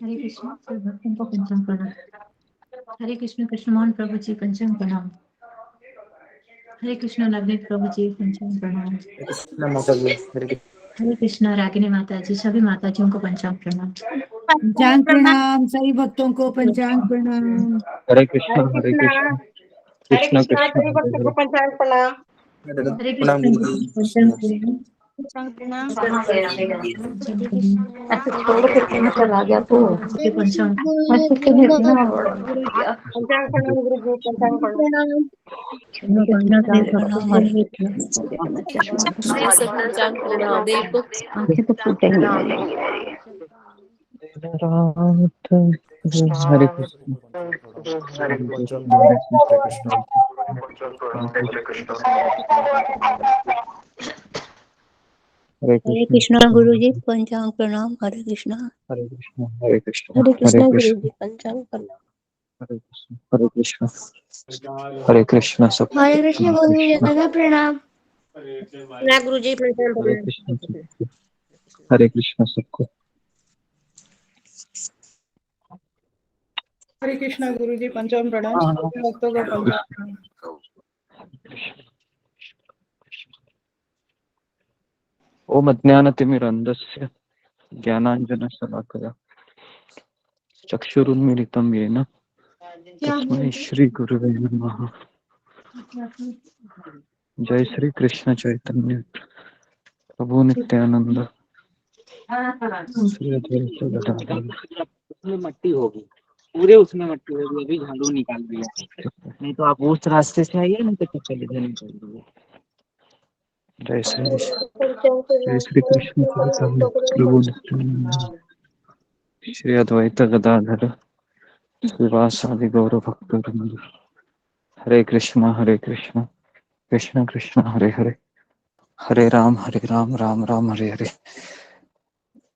हरे कृष्ण भक्तों को पंचांग प्रणाम। हरे कृष्ण कृष्णमोहन प्रभु जी पंचांग प्रणाम। हरे कृष्ण नवनीत प्रभु जी पंचांग प्रणाम। हरे कृष्ण रागिनी माता जी सभी माताजियों को पंचांग प्रणाम। पंचांग प्रणाम सभी भक्तों को पंचांग प्रणाम। हरे कृष्ण हरे कृष्ण सभी भक्तों को पंचांग प्रणाम। हरे कृष्ण पंचांग प्रणाम। ऐसे छोड़ के कहीं चला गया तो पंचांग ऐसे कहीं इतना पंचांग प्रणाम गुरु जी, पंचांग प्रणाम। आंखें तो फूटेंगी मेरी। हरे कृष्ण हरे कृष्ण गुरु जी पंचांग प्रणाम। हरे कृष्ण हरे कृष्ण हरे कृष्ण हरे कृष्ण हरे गुरु कृष्ण जी पंचांग प्रणाम। हरे कृष्ण हरे कृष्ण हरे कृष्ण सब हरे कृष्ण गुरु जी दादा प्रणाम। ना गुरु जी पंचांग हरे प्रणाम। कृष्ण हरे कृष्ण सबको। हरे कृष्ण गुरु जी पंचांग प्रणाम। भक्तों को पंचांग प्रणाम। ओम अज्ञानतिमिरन्धस्य ज्ञानाञ्जनशलाकया चक्षुरुन्मीलितं येन तस्मै श्रीगुरुवे नमः। जय श्री कृष्ण चैतन्य प्रभु नित्यानंद श्री अद्वैत गदाधर। उसमें मट्टी होगी, पूरे उसमें मट्टी होगी। अभी झाड़ू निकाल दिया, नहीं तो आप उस रास्ते से आइए, नहीं तो चल इधर निकल दीजिए। जय श्री कृष्ण चैतन्य प्रभु नित्यानंद श्री अद्वैत गदाधर श्रीवासादि गौर भक्तवृंद। हरे कृष्ण कृष्ण कृष्ण हरे हरे हरे राम राम राम हरे हरे।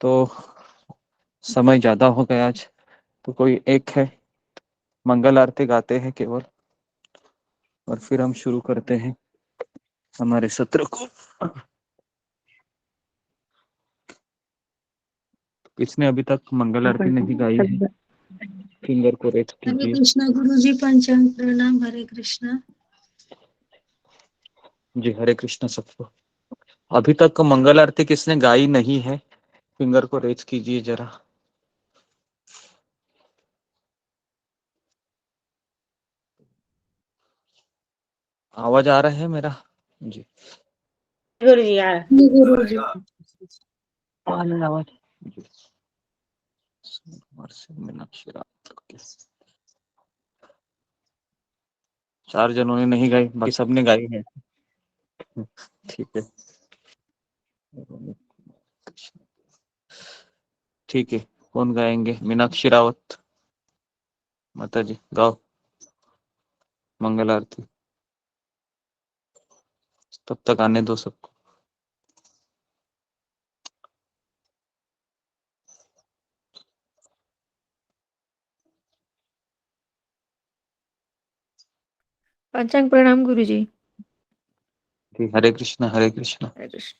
तो समय ज्यादा हो गया आज, तो कोई एक है मंगल आरती गाते हैं केवल, और फिर हम शुरू करते हैं हमारे सत्र को। किसने अभी तक मंगल आरती नहीं गाई है, फिंगर को रेस्ट हरे कीजिए। कृष्ण गुरु जी पंचांग प्रणाम। हरे कृष्ण। जी हरे कृष्ण सबको। अभी तक मंगल आरती किसने गाई नहीं है, फिंगर को रेस्ट कीजिए जरा। आवाज आ रहा है मेरा? जी गुरु जी यार गुरु जी आवाज। चार जनों ने नहीं गाई, बाकी सबने गाई है। ठीक है ठीक है। कौन गाएंगे? मीनाक्षी रावत माता जी गाओ मंगल आरती। तब तक आने दो सबको। पंचांग प्रणाम गुरु जी। हरे कृष्ण हरे कृष्ण। हरे कृष्ण।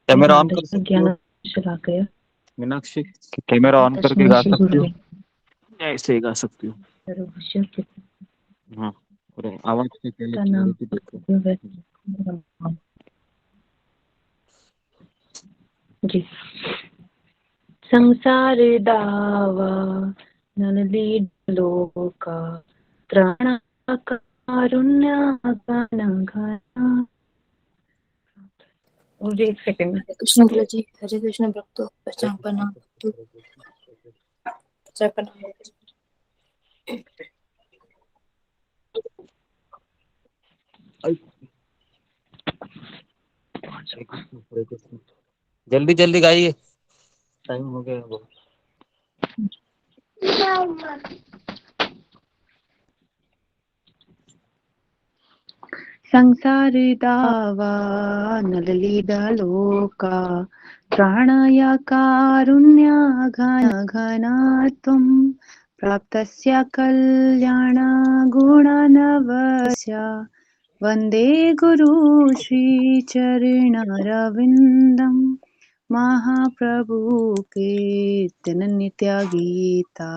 कैमरा ऑन कर सकती हो मीनाक्षी? कैमरा ऑन करके गा सकती हो, ऐसे ही गा सकती हो। हाँ, और आवाज से पहले क्लैरिटी देखो जी। संसार दावा नलली लोका त्राण कारुण्य घन घना। मुझे एक सेकंड। हरे कृष्ण गुरु जी। हरे कृष्ण भक्तों पंचांग प्रणाम। जल्दी जल्दी गाइए, टाइम हो गया बहुत। संसार दावा नलली लोका त्राणाय कारुण्याघना त्वं प्राप्तस्य कल्याणगुणनवस्य वन्दे गुरु श्रीचरणारविन्दं महाप्रभु कीर्तन नित्यगीता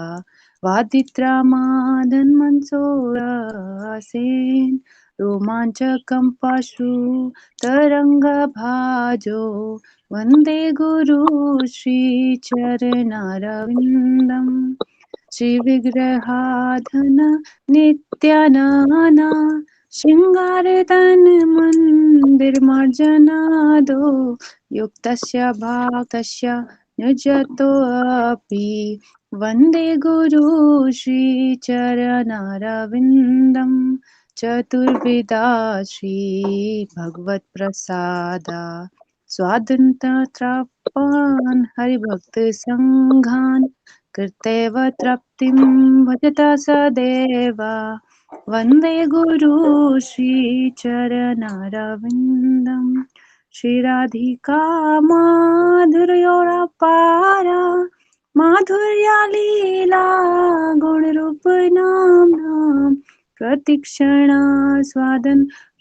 वादित्रमादन्मन्सोरासेन रोमाञ्चकं पशु तरङ्गभाजो वन्दे गुरु श्रीचरणारविन्दम् श्रीविग्रहाधन नित्यानना शृङ्गारतन मन्दिरमार्जनादो युक्तस्य भक्तस्य निजतोऽपि वन्दे गुरु श्रीचरणारविन्दम् चतुर्विधा श्रीभगवत्प्रसादा स्वादन्तत्रापान् हरिभक्तसङ्घान् कृतेव तृप्तिं भजता सदैव वन्दे गुरु श्रीचरणारविन्दम् श्रीराधिका माधुर्योरपारा माधुर्या लीला गुणरूपनाम्नां प्रतिक्षणा स्वादन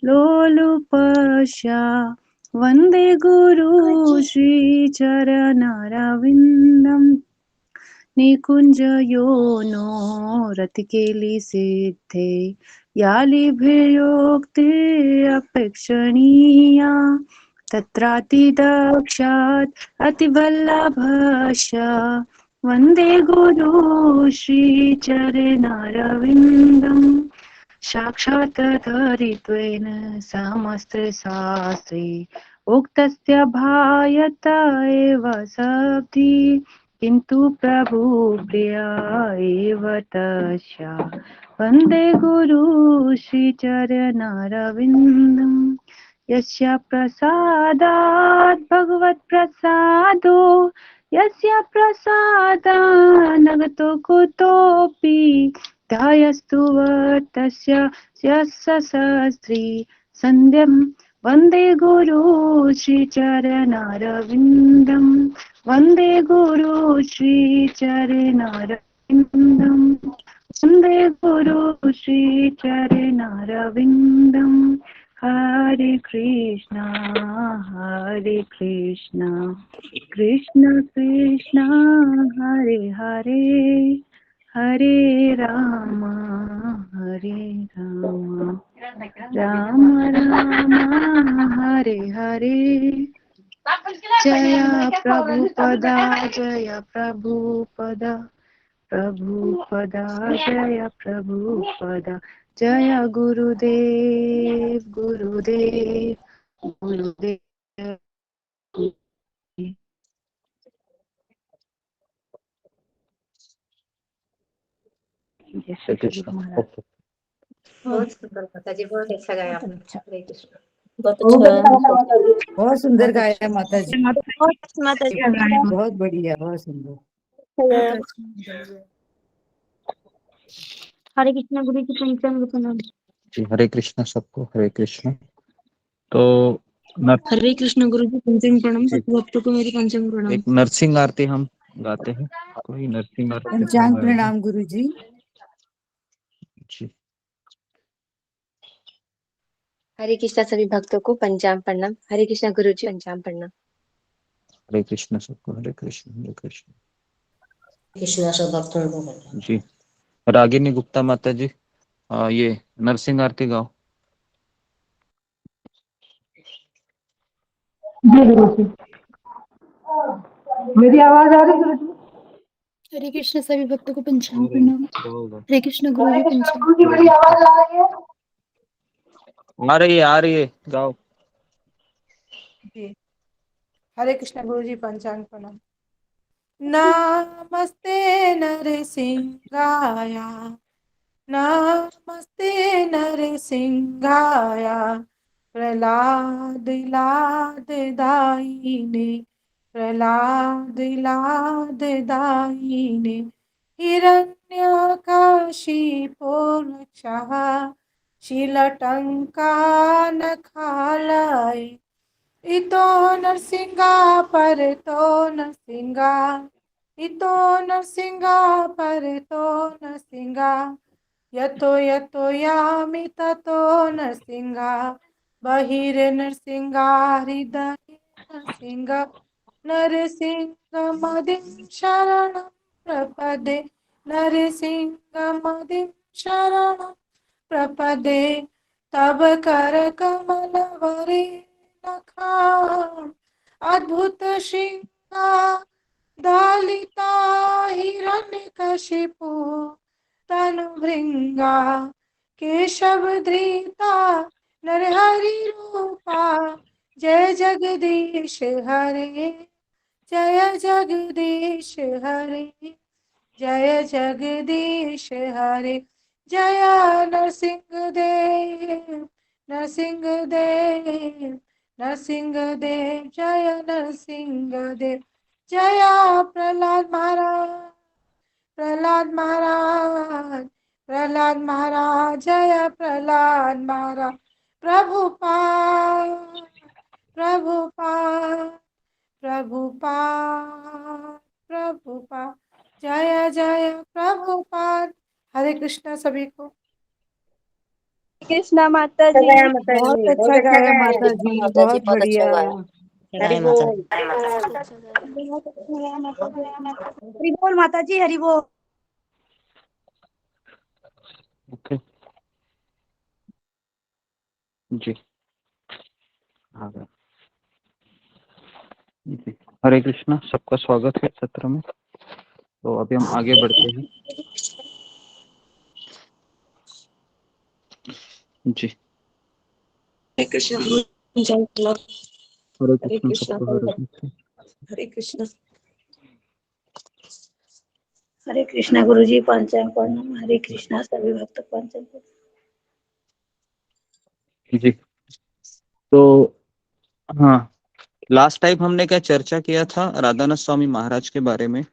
लोलुपस्या वन्दे गुरु श्रीचरणारविन्दम् निकुञ्जयोनो रतिकेलिसिद्धे यालिभिर्योक्तिरपेक्षणीया तत्रातिदक्षात् अतिवल्लभस्य वन्दे गुरु श्रीचरणारविन्दम् साक्षात् धरित्वेन समस्तशास्त्रे उक्तस्य भायत एव सब्धि किन्तु प्रभु प्रिया एव तस्य वन्दे गुरु श्रीचरणारविन्दम् यस्य प्रसादात् भगवत्प्रसादो यस्य प्रसादानगतो कुतोऽपि ध्यायस्तु तस्य सहस्री सन्ध्यं वन्दे गुरु श्रीचरणारविन्दम् वन्दे गुरु श्रीचरणारविन्दम् वन्दे गुरु श्रीचरणारविन्दम् हरे कृष्णा कृष्ण कृष्ण हरे हरे हरे राम राम राम हरे हरे जय प्रभुपदा जय प्रभुपदा जय गुरुदेव जय श्री कृष्ण महाराज। बहुत सुंदर माताजी, बहुत अच्छा गाया आपने। हरे कृष्ण। बहुत सुंदर गाया माता जी, माताजी बहुत बढ़िया, बहुत सुंदर। हरे कृष्ण गुरु जी पंचांग प्रणाम। जी हरे कृष्ण सबको, हरे कृष्ण। तो हरे कृष्ण गुरु जी पंचांग प्रणाम। सब भक्तों को मेरी पंचांग प्रणाम। एक नरसिंह आरती हम गाते हैं। कोई नरसिंह आरती पंचांग प्रणाम गुरु जी। जी हरे कृष्ण सभी भक्तों को पंचांग प्रणाम। हरे कृष्ण गुरु जी पंचांग प्रणाम। हरे कृष्ण सबको, हरे कृष्ण कृष्ण सब भक्तों को जी। रागिनी गुप्ता माता जी, ये नरसिंह आरती गाओ। मेरी आवाज आ रही है? हरे कृष्ण सभी भक्तों को पंचांग प्रणाम। हरे कृष्ण गुरु जी पंचांग। मेरी आवाज आ रही है? आ रही है गाओ। जी हरे कृष्ण गुरु जी पंचांग प्रणाम। नमस्ते नरसिंहाय नमस्ते नरसिंहाय प्रहलाद दायिने प्रहलाद दायिने हिरण्यकाशिपो रक्षः शीलटङ्का नखालय इतो नरसिंगा परतो नरसिंगा, इतो नरसिंगा परतो नरसिंगा, यतो यतो यामि ततो नरसिंगा, बहिरे नरसिंगा हृदय नरसिंगा, नरसिंहमदिं शरणं प्रपदे, नरसिंहमदिं शरणं प्रपदे, तब कर कमल वरे नखां, अद्भुत श्रृंगा दालिता हिरण्यकशिपु तनु भृंगा, केशव धृता नरहरि रूपा, जय जगदीश हरे, जय जगदीश हरे, जय जगदीश हरे, जय नरसिंह देव, नरसिंह देव, नरसिंह देव, जय नरसिंह देव, जय प्रहलाद महाराज, प्रहलाद महाराज, प्रहलाद महाराज, जय प्रहलाद महाराज, प्रभुपाद, प्रभुपाद, प्रभुपाद, प्रभुपाद, जय जय प्रभुपाद। हरे कृष्णा सभी को। कृष्णा माता जी। बहुत अच्छा गाया माता जी, बहुत बढ़िया। हरि बोल। हरि बोल माता जी, हरि बोल। ओके जी, आ गया जी। हरे कृष्णा, सबका स्वागत है सत्र में। तो अभी हम आगे बढ़ते हैं जी। हरे कृष्ण गुरु जय प्रहलाद। हरे हरे कृष्ण, कृष्ण सबको हरे कृष्ण। हरे कृष्ण। हरे कृष्णा गुरु जी, पंचांग प्रणाम। हरे कृष्णा सभी भक्त पंचांग प्रणाम। जी, तो हाँ, लास्ट टाइम हमने क्या चर्चा किया था राधानाथ स्वामी महाराज के बारे में।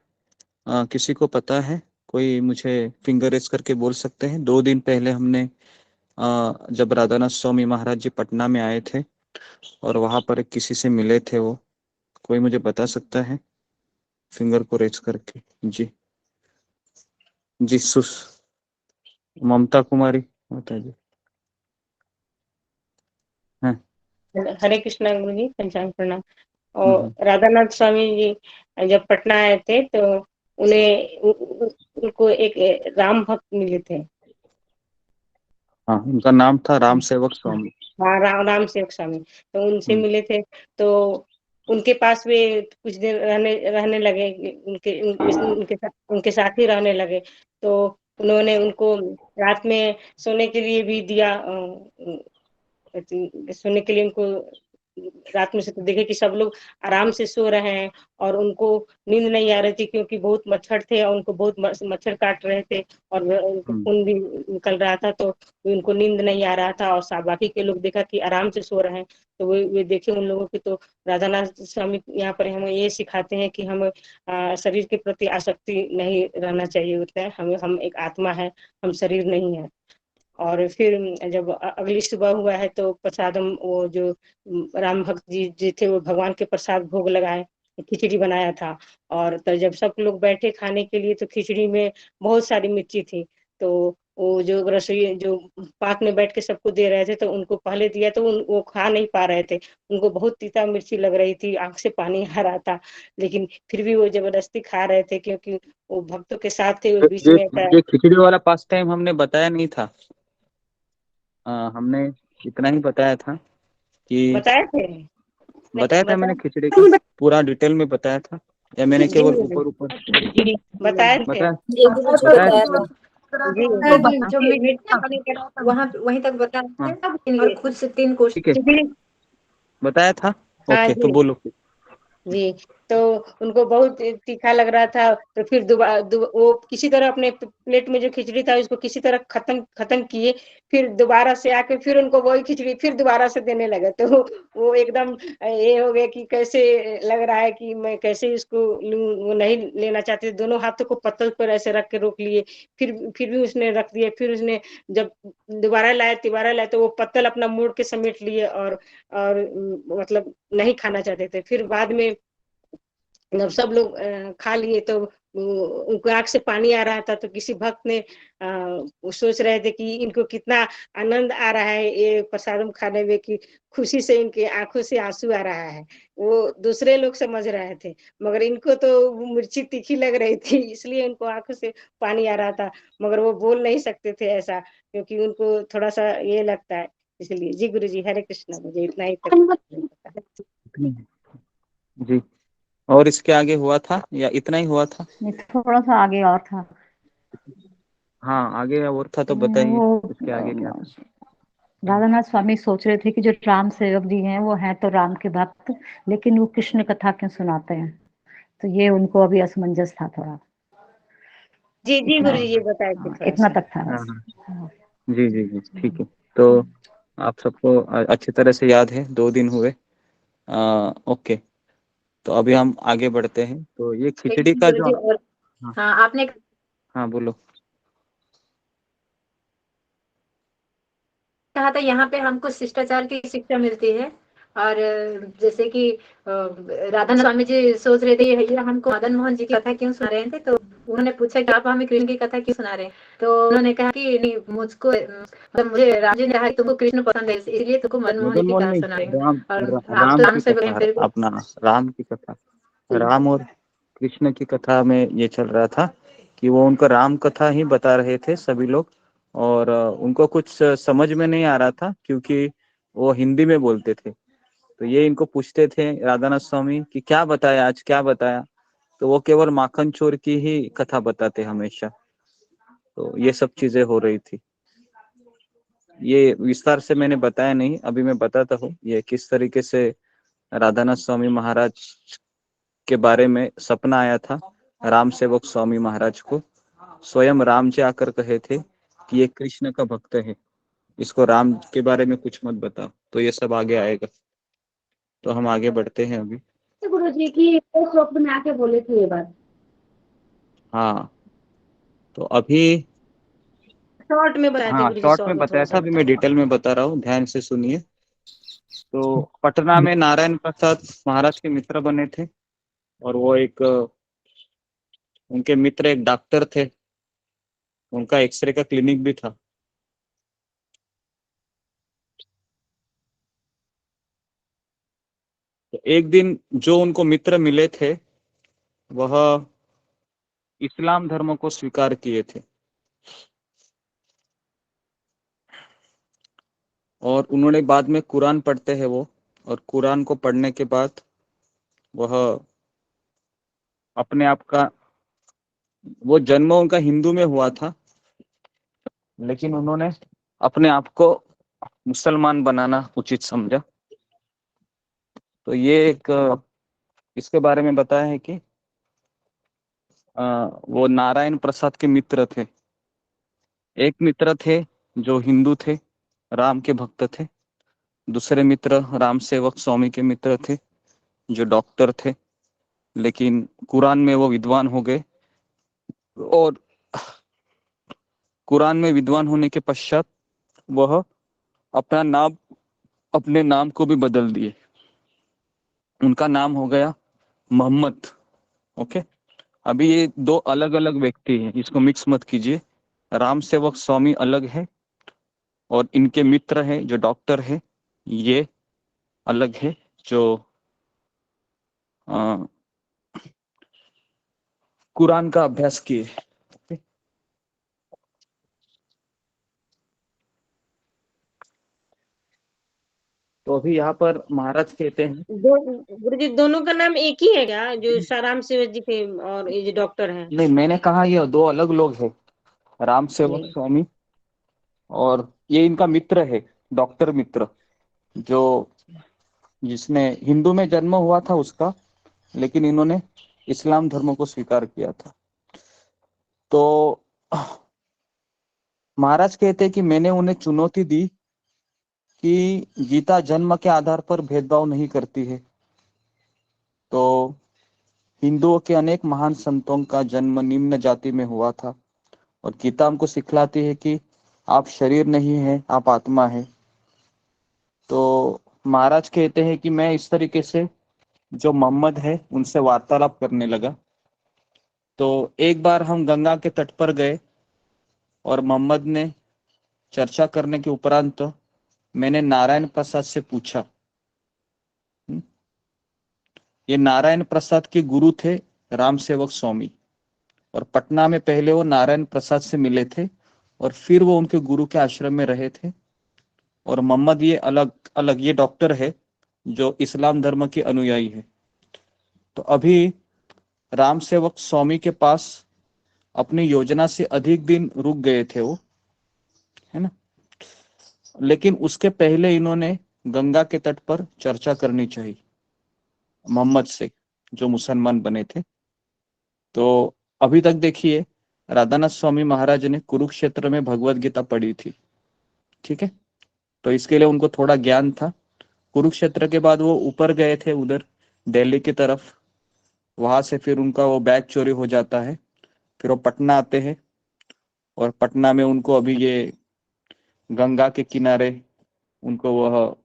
किसी को पता है? कोई मुझे फिंगर रेस करके बोल सकते हैं। 2 दिन पहले हमने जब राधानाथ स्वामी महाराज जी पटना में आए थे और वहां पर किसी से मिले थे, वो कोई मुझे बता सकता है फिंगर को रेस करके? जी जी, ममता कुमारी माता जी हैं। हरे कृष्णा गुरु जी, पंचांग प्रणाम। और राधानाथ स्वामी जी जब पटना आए थे तो उनको एक राम भक्त मिले थे। हाँ, उनका नाम था राम सेवक स्वामी। हाँ, राम सेवक स्वामी। तो उनसे मिले थे, तो उनके पास वे कुछ दिन रहने लगे, उनके साथ ही रहने लगे। तो उन्होंने उनको रात में सोने के लिए भी दिया, सोने के लिए उनको रात में से तो देखे कि सब लोग आराम से सो रहे हैं और उनको नींद नहीं आ रही थी, क्योंकि बहुत मच्छर थे और उनको बहुत मच्छर काट रहे थे और उनको खून भी निकल रहा था, तो उनको नींद नहीं आ रहा था। और बाकी के लोग देखा कि आराम से सो रहे हैं, तो वे देखे उन लोगों की। तो राधानाथ स्वामी यहाँ पर हमें ये सिखाते हैं कि हम शरीर के प्रति आसक्ति नहीं रहना चाहिए होता है। हम एक आत्मा है, हम शरीर नहीं है। और फिर जब अगली सुबह हुआ है तो प्रसादम, वो जो राम भक्त जी थे, वो भगवान के प्रसाद भोग लगाए, खिचड़ी बनाया था। और तो जब सब लोग बैठे खाने के लिए तो खिचड़ी में बहुत सारी मिर्ची थी। तो वो जो रसोई जो पाक में बैठ के सबको दे रहे थे, तो उनको पहले दिया तो वो खा नहीं पा रहे थे। उनको बहुत तीता मिर्ची लग रही थी, आंख से पानी आ रहा था, लेकिन फिर भी वो जबरदस्ती खा रहे थे, क्योंकि वो भक्तों के साथ थे। वो बीच में ये खिचड़ी वाला पास टाइम हमने बताया नहीं था। हमने इतना ही बताया था कि बताया था मैंने खिचड़ी का पूरा डिटेल में बताया था, या मैंने केवल ऊपर बताया बताया जो वहाँ वहीं तक बता और खुद से 3 ठीक है, क्वेश्चन बताया था। ओके, तो बोलो। जी, तो उनको बहुत तीखा लग रहा था। तो फिर वो किसी तरह अपने प्लेट में जो खिचड़ी था उसको किसी तरह खत्म किए। फिर दोबारा से आके फिर उनको वही खिचड़ी फिर दोबारा से देने लगे। तो वो एकदम ये हो गया कि कैसे लग रहा है कि मैं कैसे इसको लूं। वो नहीं लेना चाहते, दोनों हाथों को पत्तल पर ऐसे रख के रोक लिए। फिर भी उसने रख दिए। फिर उसने जब तिबारा लाए तो वो पत्तल अपना मोड़ के समेट लिए और मतलब नहीं खाना चाहते थे। फिर बाद में जब सब लोग खा लिए तो उनको आंख से पानी आ रहा था। तो किसी भक्त ने वो सोच रहे थे कि इनको कितना आनंद आ रहा है ये प्रसादम खाने में, कि खुशी से इनके आंखों से आंसू आ रहा है। वो दूसरे लोग समझ रहे थे, मगर इनको तो वो मिर्ची तीखी लग रही थी, इसलिए इनको आंखों से पानी आ रहा था। मगर वो बोल नहीं सकते थे ऐसा, क्योंकि उनको थोड़ा सा ये लगता है। इसलिए जी गुरु जी, हरे कृष्णा। मुझे इतना ही तक पता है। जी। और इसके आगे हुआ था या इतना ही हुआ था? नहीं, थोड़ा सा आगे और था। हाँ, आगे और था तो बताइए, वो उसके आगे क्या था? राधानाथ स्वामी सोच रहे थे कि जो राम सेवक जी हैं वो हैं तो राम के भक्त, लेकिन वो कृष्ण कथा क्यों सुनाते हैं। तो ये उनको अभी असमंजस था थोड़ा। जी जी इतना गुरु जी, ये बताए थे थोड़ा इतना सा। तक था हाँ बस। हाँ, जी जी जी, ठीक है। तो आप सबको अच्छी तरह से याद है, 2 दिन हुए। ओके, तो अभी हम आगे बढ़ते हैं। तो ये खिचड़ी का गुरु जो, जी और हाँ हाँ, आपने हाँ बोलो। कहा था यहाँ पे हमको शिष्टाचार की शिक्षा मिलती है। और जैसे कि राधा स्वामी जी सोच रहे थे ये हमको मदन मोहन जी की कथा क्यों सुना रहे थे। तो उन्होंने पूछा कि आप हमें कृष्ण की कथा क्यों सुना रहे हैं। तो उन्होंने कहा कि नहीं, मुझको मतलब मुझे राम जी ने कहा कि तुमको कृष्ण पसंद है, इसलिए तुमको मदन मोहन जी मदन की मोहन कथा नहीं, सुना रहे हैं। राम और आप राम तो राम की से कथा, हैं फिर भी। अपना राम की कथा। राम और कृष्ण की कथा में ये चल रहा था कि वो उनको राम कथा ही बता रहे थे सभी लोग। और उनको कुछ समझ में नहीं आ रहा था, क्योंकि वो हिंदी में बोलते थे। तो ये इनको पूछते थे राधानाथ स्वामी कि क्या बताया आज, क्या बताया। तो वो केवल माखन चोर की ही कथा बताते हमेशा। तो ये सब चीजें हो रही थी। ये विस्तार से मैंने बताया नहीं, अभी मैं बताता हूँ ये किस तरीके से राधानाथ स्वामी महाराज के बारे में सपना आया था राम सेवक स्वामी महाराज को। स्वयं राम जी आकर कहे थे कि ये कृष्ण का भक्त है, इसको राम के बारे में कुछ मत बताओ। तो ये सब आगे आएगा। तो हम आगे बढ़ते हैं अभी। गुरु जी की स्वप्न में आके बोले थे ये बात। हाँ, तो अभी, शॉर्ट में बताए थे हाँ गुरु जी, शॉर्ट शॉर्ट में में बताया थोड़ा था, सा अभी मैं बताए। डिटेल में बता रहा हूँ, ध्यान से सुनिए। तो पटना में नारायण प्रसाद महाराज के मित्र बने थे। और वो एक, उनके मित्र एक डॉक्टर थे, उनका एक्सरे का क्लिनिक भी था। तो एक दिन जो उनको मित्र मिले थे वह इस्लाम धर्म को स्वीकार किए थे। और उन्होंने बाद में कुरान पढ़ते हैं वो, और कुरान को पढ़ने के बाद वह अपने आप का, वो जन्म उनका हिंदू में हुआ था, लेकिन उन्होंने अपने आप को मुसलमान बनाना उचित समझा। तो ये एक, इसके बारे में बताया है कि वो नारायण प्रसाद के मित्र थे। एक मित्र थे जो हिंदू थे, राम के भक्त थे। दूसरे मित्र राम सेवक स्वामी के मित्र थे, जो डॉक्टर थे। लेकिन कुरान में वो विद्वान हो गए, और कुरान में विद्वान होने के पश्चात वह अपना नाम, अपने नाम को भी बदल दिए। उनका नाम हो गया मोहम्मद। ओके, अभी ये दो अलग अलग व्यक्ति हैं, इसको मिक्स मत कीजिए। राम सेवक स्वामी अलग है, और इनके मित्र हैं जो डॉक्टर है, ये अलग है, जो अ, कुरान का अभ्यास किए। तो अभी यहाँ पर महाराज कहते हैं, गुरु जी दोनों का नाम एक ही है क्या, जो साराम सेवक जी थे और ये जो डॉक्टर हैं? नहीं, मैंने कहा ये दो अलग लोग हैं, राम सेवक जी स्वामी, और ये इनका मित्र है, डॉक्टर मित्र, जो जिसने हिंदू में जन्म हुआ था उसका, लेकिन इन्होंने इस्लाम धर्म को स्वीकार किया था। तो महाराज कहते हैं कि मैंने उन्हें चुनौती दी कि गीता जन्म के आधार पर भेदभाव नहीं करती है। तो हिंदुओं के अनेक महान संतों का जन्म निम्न जाति में हुआ था और गीता हमको सिखलाती है कि आप शरीर नहीं है, आप आत्मा है। तो महाराज कहते हैं कि मैं इस तरीके से जो मोहम्मद है उनसे वार्तालाप करने लगा। तो एक बार हम गंगा के तट पर गए और मोहम्मद ने चर्चा करने के उपरांत मैंने नारायण प्रसाद से पूछा। ये नारायण प्रसाद के गुरु थे राम सेवक स्वामी, और पटना में पहले वो नारायण प्रसाद से मिले थे और फिर वो उनके गुरु के आश्रम में रहे थे। और मोहम्मद ये अलग अलग ये डॉक्टर है जो इस्लाम धर्म के अनुयायी है। तो अभी राम सेवक स्वामी के पास अपनी योजना से अधिक दिन रुक गए थे वो, है ना। लेकिन उसके पहले इन्होंने गंगा के तट पर चर्चा करनी चाहिए मोहम्मद से, जो मुसलमान बने थे। तो अभी तक देखिए राधानाथ स्वामी महाराज ने कुरुक्षेत्र में भगवत गीता पढ़ी थी, ठीक है। तो इसके लिए उनको थोड़ा ज्ञान था। कुरुक्षेत्र के बाद वो ऊपर गए थे उधर दिल्ली की तरफ, वहां से फिर उनका वो बैग चोरी हो जाता है, फिर वो पटना आते हैं और पटना में उनको अभी ये गंगा के किनारे उनको वह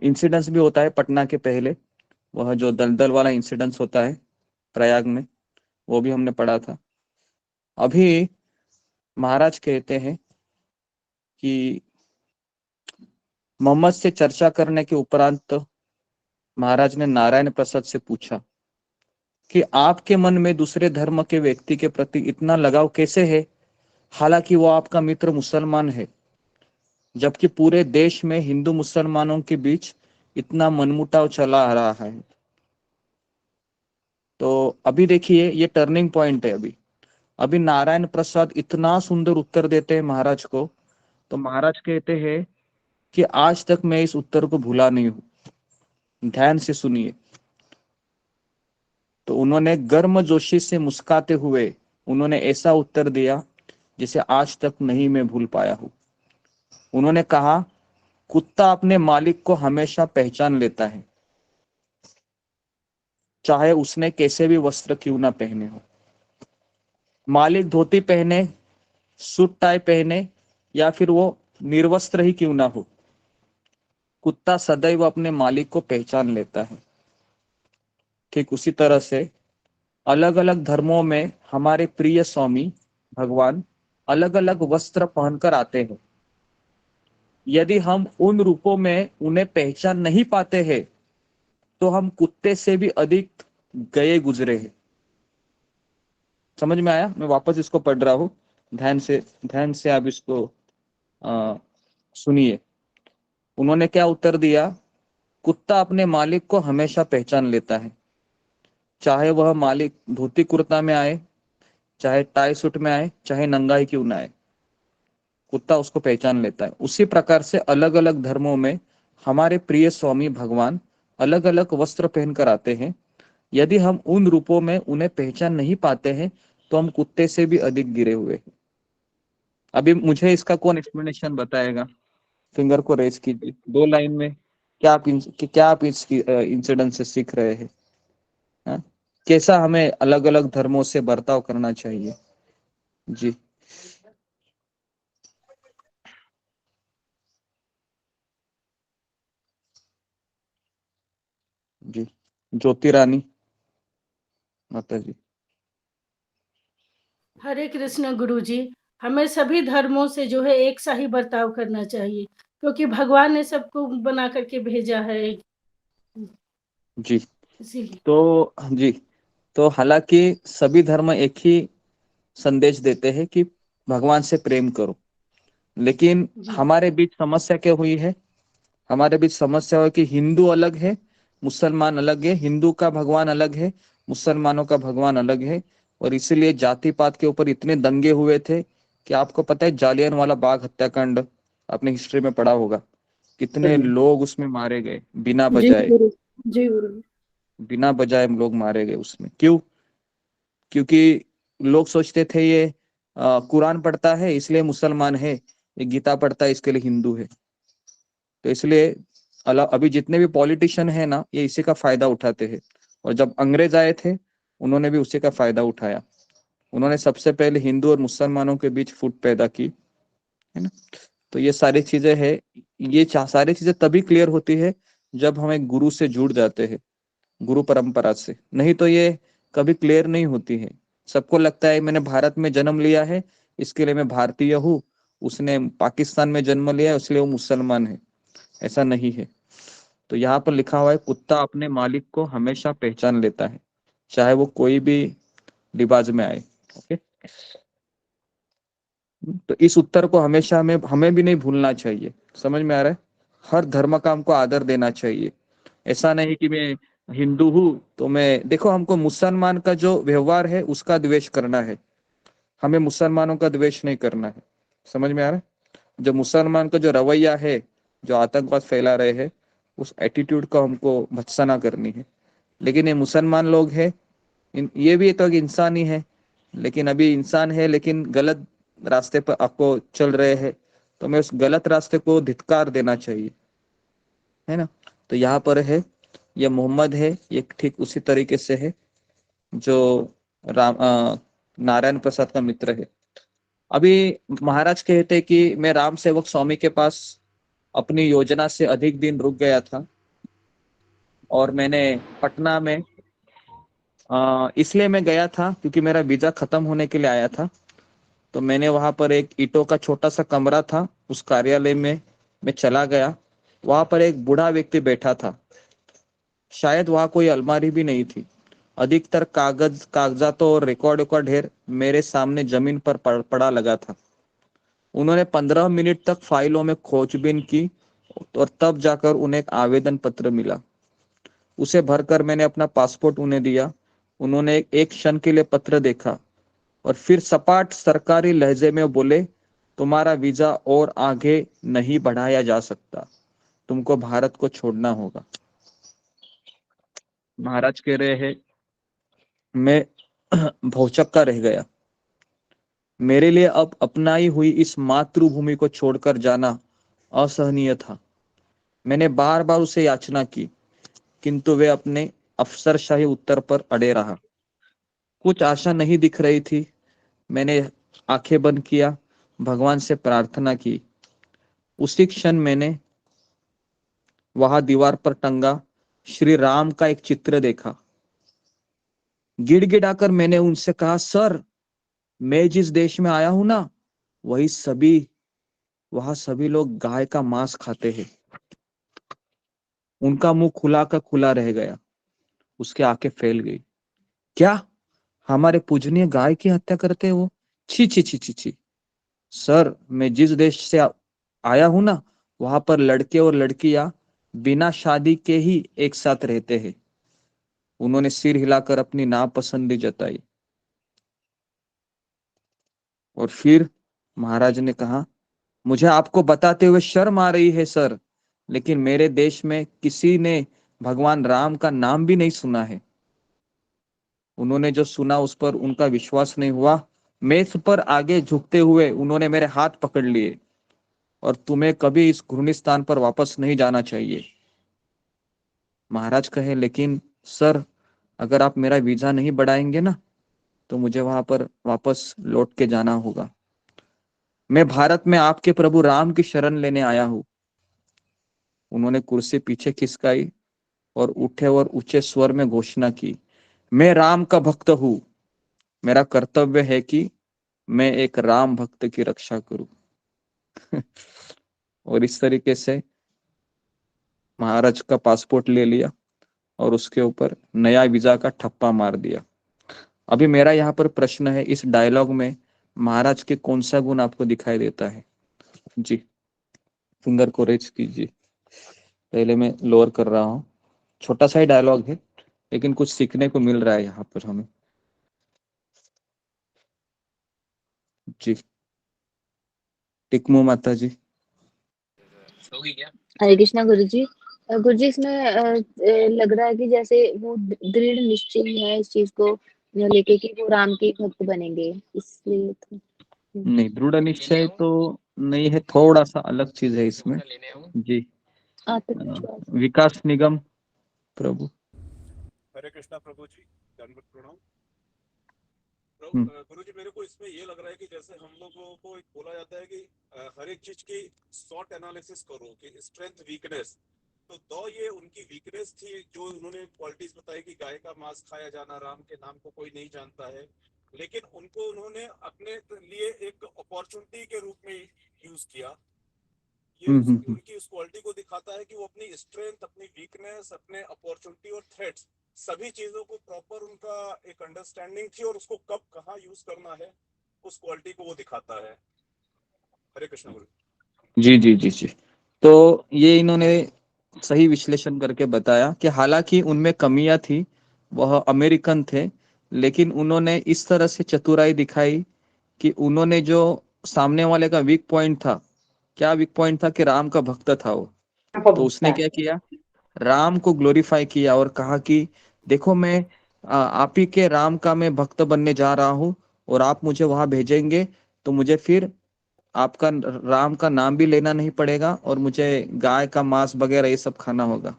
इंसिडेंस भी होता है पटना के पहले, वह जो दलदल वाला इंसिडेंस होता है प्रयाग में, वो भी हमने पढ़ा था। अभी महाराज कहते हैं कि मोहम्मद से चर्चा करने के उपरांत महाराज ने नारायण प्रसाद से पूछा कि आपके मन में दूसरे धर्म के व्यक्ति के प्रति इतना लगाव कैसे है, हालांकि वो आपका मित्र मुसलमान है, जबकि पूरे देश में हिंदू मुसलमानों के बीच इतना मनमुटाव चला आ रहा है। तो अभी देखिए ये टर्निंग पॉइंट है। अभी नारायण प्रसाद इतना सुंदर उत्तर देते हैं महाराज को। तो महाराज कहते हैं कि आज तक मैं इस उत्तर को भूला नहीं हूं, ध्यान से सुनिए। तो उन्होंने गर्मजोशी से मुस्कुराते हुए उन्होंने ऐसा उत्तर दिया जिसे आज तक नहीं मैं भूल पाया हूं। उन्होंने कहा, कुत्ता अपने मालिक को हमेशा पहचान लेता है, चाहे उसने कैसे भी वस्त्र क्यों ना पहने हो। मालिक धोती पहने, सूट टाई पहने या फिर वो निर्वस्त्र ही क्यों ना हो, कुत्ता सदैव अपने मालिक को पहचान लेता है। ठीक उसी तरह से अलग अलग धर्मों में हमारे प्रिय स्वामी भगवान अलग अलग वस्त्र पहनकर आते हैं। यदि हम उन रूपों में उन्हें पहचान नहीं पाते हैं तो हम कुत्ते से भी अधिक गए गुजरे हैं। समझ में आया? मैं वापस इसको पढ़ रहा हूं, ध्यान से आप इसको सुनिए। उन्होंने क्या उत्तर दिया? कुत्ता अपने मालिक को हमेशा पहचान लेता है, चाहे वह मालिक धोती कुर्ता में आए, चाहे टाई सूट में आए, चाहे नंगा ही क्यों ना आए, कुत्ता उसको पहचान लेता है। उसी प्रकार से अलग अलग धर्मों में हमारे प्रिय स्वामी भगवान अलग अलग वस्त्र पहनकर आते हैं। यदि हम उन रूपों में उन्हें पहचान नहीं पाते हैं तो हम कुत्ते से भी अधिक गिरे हुए हैं। अभी मुझे इसका कौन एक्सप्लेनेशन बताएगा? फिंगर को रेज कीजिए 2 लाइन में। क्या आप इस इंसिडेंट से सीख रहे हैं? कैसा हमें अलग अलग धर्मों से बर्ताव करना चाहिए? जी जी, ज्योति रानी माता जी। हरे कृष्ण गुरुजी, हमें सभी धर्मों से जो है एक सा ही बर्ताव करना चाहिए, क्योंकि भगवान ने सबको बना करके भेजा है जी इसीलिए। तो हालांकि सभी धर्म एक ही संदेश देते हैं कि भगवान से प्रेम करो, लेकिन हमारे बीच समस्या क्या हुई है? हमारे बीच समस्या है कि हिंदू अलग है, मुसलमान अलग है, हिंदू का भगवान अलग है, मुसलमानों का भगवान अलग है। और इसीलिए जाति पात के ऊपर इतने दंगे हुए थे कि आपको पता है जालियनवाला बाग हत्याकांड आपने हिस्ट्री में पढ़ा होगा, कितने लोग उसमें मारे गए बिना जी बजाए। गुरु जी। गुरु बिना बजाय लोग मारे गए उसमें। क्यों? क्योंकि लोग सोचते थे ये कुरान पढ़ता है इसलिए मुसलमान है, ये गीता पढ़ता है इसके लिए हिंदू है। तो इसलिए अभी जितने भी पॉलिटिशियन है ना, ये इसी का फायदा उठाते हैं। और जब अंग्रेज आए थे उन्होंने भी उसी का फायदा उठाया। उन्होंने सबसे पहले हिंदू और मुसलमानों के बीच फूट पैदा की, है ना। तो ये सारी चीजें है, ये सारी चीजें तभी क्लियर होती है जब हम एक गुरु से जुड़ जाते हैं, गुरु परंपरा से। नहीं तो ये कभी क्लियर नहीं होती है। सबको लगता है मैंने भारत में जन्म लिया है इसके लिए मैं भारतीय हूँ, उसने पाकिस्तान में जन्म लिया है इसलिए वो मुसलमान है। ऐसा नहीं है। तो यहाँ पर लिखा हुआ है कुत्ता अपने मालिक को हमेशा पहचान लेता है, चाहे वो कोई भी लिबास में आए। ओके, तो इस उत्तर को हमेशा हमें भी नहीं भूलना चाहिए। समझ में आ रहा है? हर धर्म का हमको आदर देना चाहिए। ऐसा नहीं कि मैं हिंदू हूं तो मैं, देखो हमको मुसलमान का जो व्यवहार है उसका द्वेष करना है, हमें मुसलमानों का द्वेष नहीं करना है। समझ में आ रहा है? जो मुसलमान का जो रवैया है, जो आतंकवाद फैला रहे हैं, उस एटीट्यूड को हमको भत्सना करनी है। लेकिन ये मुसलमान लोग हैं, ये भी तो एक इंसान ही है, लेकिन अभी इंसान है लेकिन गलत रास्ते पर आपको चल रहे हैं, तो मैं उस गलत रास्ते को धिक्कार देना चाहिए, है ना। तो यहाँ पर है ये मोहम्मद है, ये ठीक उसी तरीके से है जो नारायण प्रसाद का मित्र है। अभी महाराज कहते कि मैं राम सेवक स्वामी के पास अपनी योजना से अधिक दिन रुक गया था, और मैंने पटना में इसलिए मैं गया था क्योंकि मेरा वीजा खत्म होने के लिए आया था। तो मैंने वहां पर एक ईंटों का छोटा सा कमरा था, उस कार्यालय में मैं चला गया। वहां पर एक बूढ़ा व्यक्ति बैठा था, शायद वहां कोई अलमारी भी नहीं थी। अधिकतर कागजातों और रिकॉर्ड का ढेर मेरे सामने जमीन पर पड़ा लगा था। उन्होंने 15 मिनट तक फाइलों में खोजबीन की और तब जाकर उन्हें एक आवेदन पत्र मिला। उसे भरकर मैंने अपना पासपोर्ट उन्हें दिया। उन्होंने एक क्षण के लिए पत्र देखा और फिर सपाट सरकारी लहजे में बोले, तुम्हारा वीजा और आगे नहीं बढ़ाया जा सकता, तुमको भारत को छोड़ना होगा। महाराज कह रहे हैं मैं भौचक्का रह गया। मेरे लिए अब अपनाई हुई इस मातृभूमि को छोड़कर जाना असहनीय था। मैंने बार बार उसे याचना की, किंतु वे अपने अफसरशाही उत्तर पर अड़े रहा। कुछ आशा नहीं दिख रही थी। मैंने आंखें बंद किया, भगवान से प्रार्थना की। उसी क्षण मैंने वहां दीवार पर टंगा श्री राम का एक चित्र देखा। गिड़गिड़ाकर मैंने उनसे कहा, सर मैं जिस देश में आया हूं ना, वहां सभी लोग गाय का मांस खाते हैं। उनका मुंह खुला का खुला रह गया, उसकी आंखें फैल गई। क्या हमारे पूजनीय गाय की हत्या करते हैं वो? छी छी छी छी छी। सर मैं जिस देश से आया हूं ना, वहां पर लड़के और लड़कियां बिना शादी के ही एक साथ रहते हैं। उन्होंने सिर हिलाकर अपनी नापसंदी जताई। और फिर महाराज ने कहा, मुझे आपको बताते हुए शर्म आ रही है सर, लेकिन मेरे देश में किसी ने भगवान राम का नाम भी नहीं सुना है। उन्होंने जो सुना उस पर उनका विश्वास नहीं हुआ। मेज पर आगे झुकते हुए उन्होंने मेरे हाथ पकड़ लिए, और तुम्हें कभी इस घृणित पर वापस नहीं जाना चाहिए। महाराज कहे, लेकिन सर अगर आप मेरा वीजा नहीं बढ़ाएंगे ना, तो मुझे वहां पर वापस लौट के जाना होगा। मैं भारत में आपके प्रभु राम की शरण लेने आया हूं। उन्होंने कुर्सी पीछे खिसकाई और उठे और ऊंचे स्वर में घोषणा की, मैं राम का भक्त हूं। मेरा कर्तव्य है कि मैं एक राम भक्त की रक्षा करूं। और इस तरीके से महाराज का पासपोर्ट ले लिया और उसके ऊपर नया वीजा का ठप्पा मार दिया। अभी मेरा यहाँ पर प्रश्न है, इस डायलॉग में महाराज के कौन सा गुण आपको दिखाई देता है? जी फिंगर को रेज कीजिए। पहले मैं लोअर कर रहा हूँ। छोटा सा ही डायलॉग है लेकिन कुछ सीखने को मिल रहा है यहाँ पर हमें। जी टिकमो माता जी। हरे कृष्णा गुरु जी। गुरुजी इसमें लग रहा है कि जैसे वो दृढ़ निश्चय है इस चीज को लेके कि वो राम के भक्त बनेंगे, इसलिए तो नहीं, दृढ़ निश्चय तो नहीं है, थोड़ा सा अलग चीज है इसमें जी। आत्मविश्वास। विकास निगम प्रभु। हरे कृष्णा प्रभु जी, दंडवत प्रणाम। हम्म। गुरु जी, मेरे को इसमें ये लग रहा है कि जैसे हम लोगों को एक बोला जाता है कि हर एक चीज की SWOT एनालिसिस करो कि स्ट्रेंथ वीकनेस, तो ये उनकी वीकनेस थी जो उन्होंने क्वालिटीज बताई कि गाय का मांस खाया जाना, राम के नाम को कोई नहीं जानता है, लेकिन उनको उन्होंने अपने लिए एक अपॉर्चुनिटी के रूप में यूज किया। ये उनकी उस क्वालिटी को दिखाता है कि वो अपनी स्ट्रेंथ, अपनी वीकनेस, अपने अपॉर्चुनिटी और थ्रेट्स, सभी चीजों को प्रॉपर उनका एक अंडरस्टैंडिंग थी और उसको कब कहाँ यूज करना है, उस क्वालिटी को वो दिखाता है। हरे कृष्ण गुरु जी जी जी जी। तो ये इन्होंने सही विश्लेषण करके बताया कि हालांकि उनमें कमियां थी, वह अमेरिकन थे, लेकिन उन्होंने इस तरह से चतुराई दिखाई कि उन्होंने जो सामने वाले का वीक पॉइंट था, क्या वीक पॉइंट था कि राम का भक्त था वो, तो उसने क्या किया, राम को ग्लोरीफाई किया और कहा कि देखो मैं आप ही के राम का मैं भक्त बनने जा रहा हूँ और आप मुझे वहां भेजेंगे तो मुझे फिर आपका राम का नाम भी लेना नहीं पड़ेगा और मुझे गाय का मांस वगैरह ये सब खाना होगा।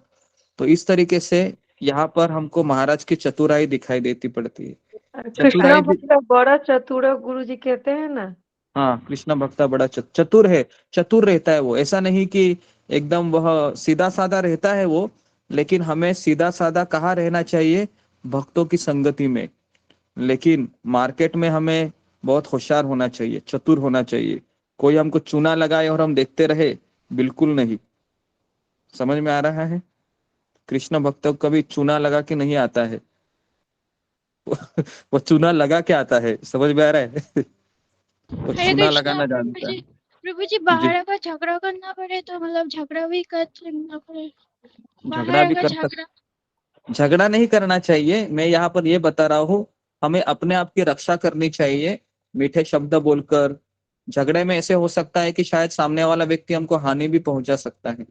तो इस तरीके से यहाँ पर हमको महाराज की चतुराई दिखाई देती पड़ती है। कृष्णा भी, भक्त बड़ा चतुर है, गुरु जी कहते हैं ना। हाँ, कृष्ण भक्ता बड़ा चतुर है, चतुर रहता है वो। ऐसा नहीं कि एकदम वह सीधा साधा रहता है वो, लेकिन हमें सीधा साधा कहाँ रहना चाहिए, भक्तों की संगति में। लेकिन मार्केट में हमें बहुत होशियार होना चाहिए, चतुर होना चाहिए। कोई हमको चूना लगाए और हम देखते रहे, बिल्कुल नहीं। समझ में आ रहा है? कृष्ण भक्त को कभी चूना लगा के नहीं आता है वो चूना लगा के आता है, समझ में आ रहा है? वो हरे चूना कृष्णा लगाना जानता है। प्रभु जी, जी, बाहर अगर झगड़ा करना पड़े तो मतलब झगड़ा भी करना पड़े, झगड़ा बाहर भी अगर कर झगड़ा। झगड़ा नहीं करना चाहिए। मैं यहाँ पर ये बता रहा हूँ, हमें अपने आप की रक्षा करनी चाहिए मीठे शब्द बोलकर। झगड़े में ऐसे हो सकता है कि शायद सामने वाला व्यक्ति हमको हानि भी पहुंचा सकता है।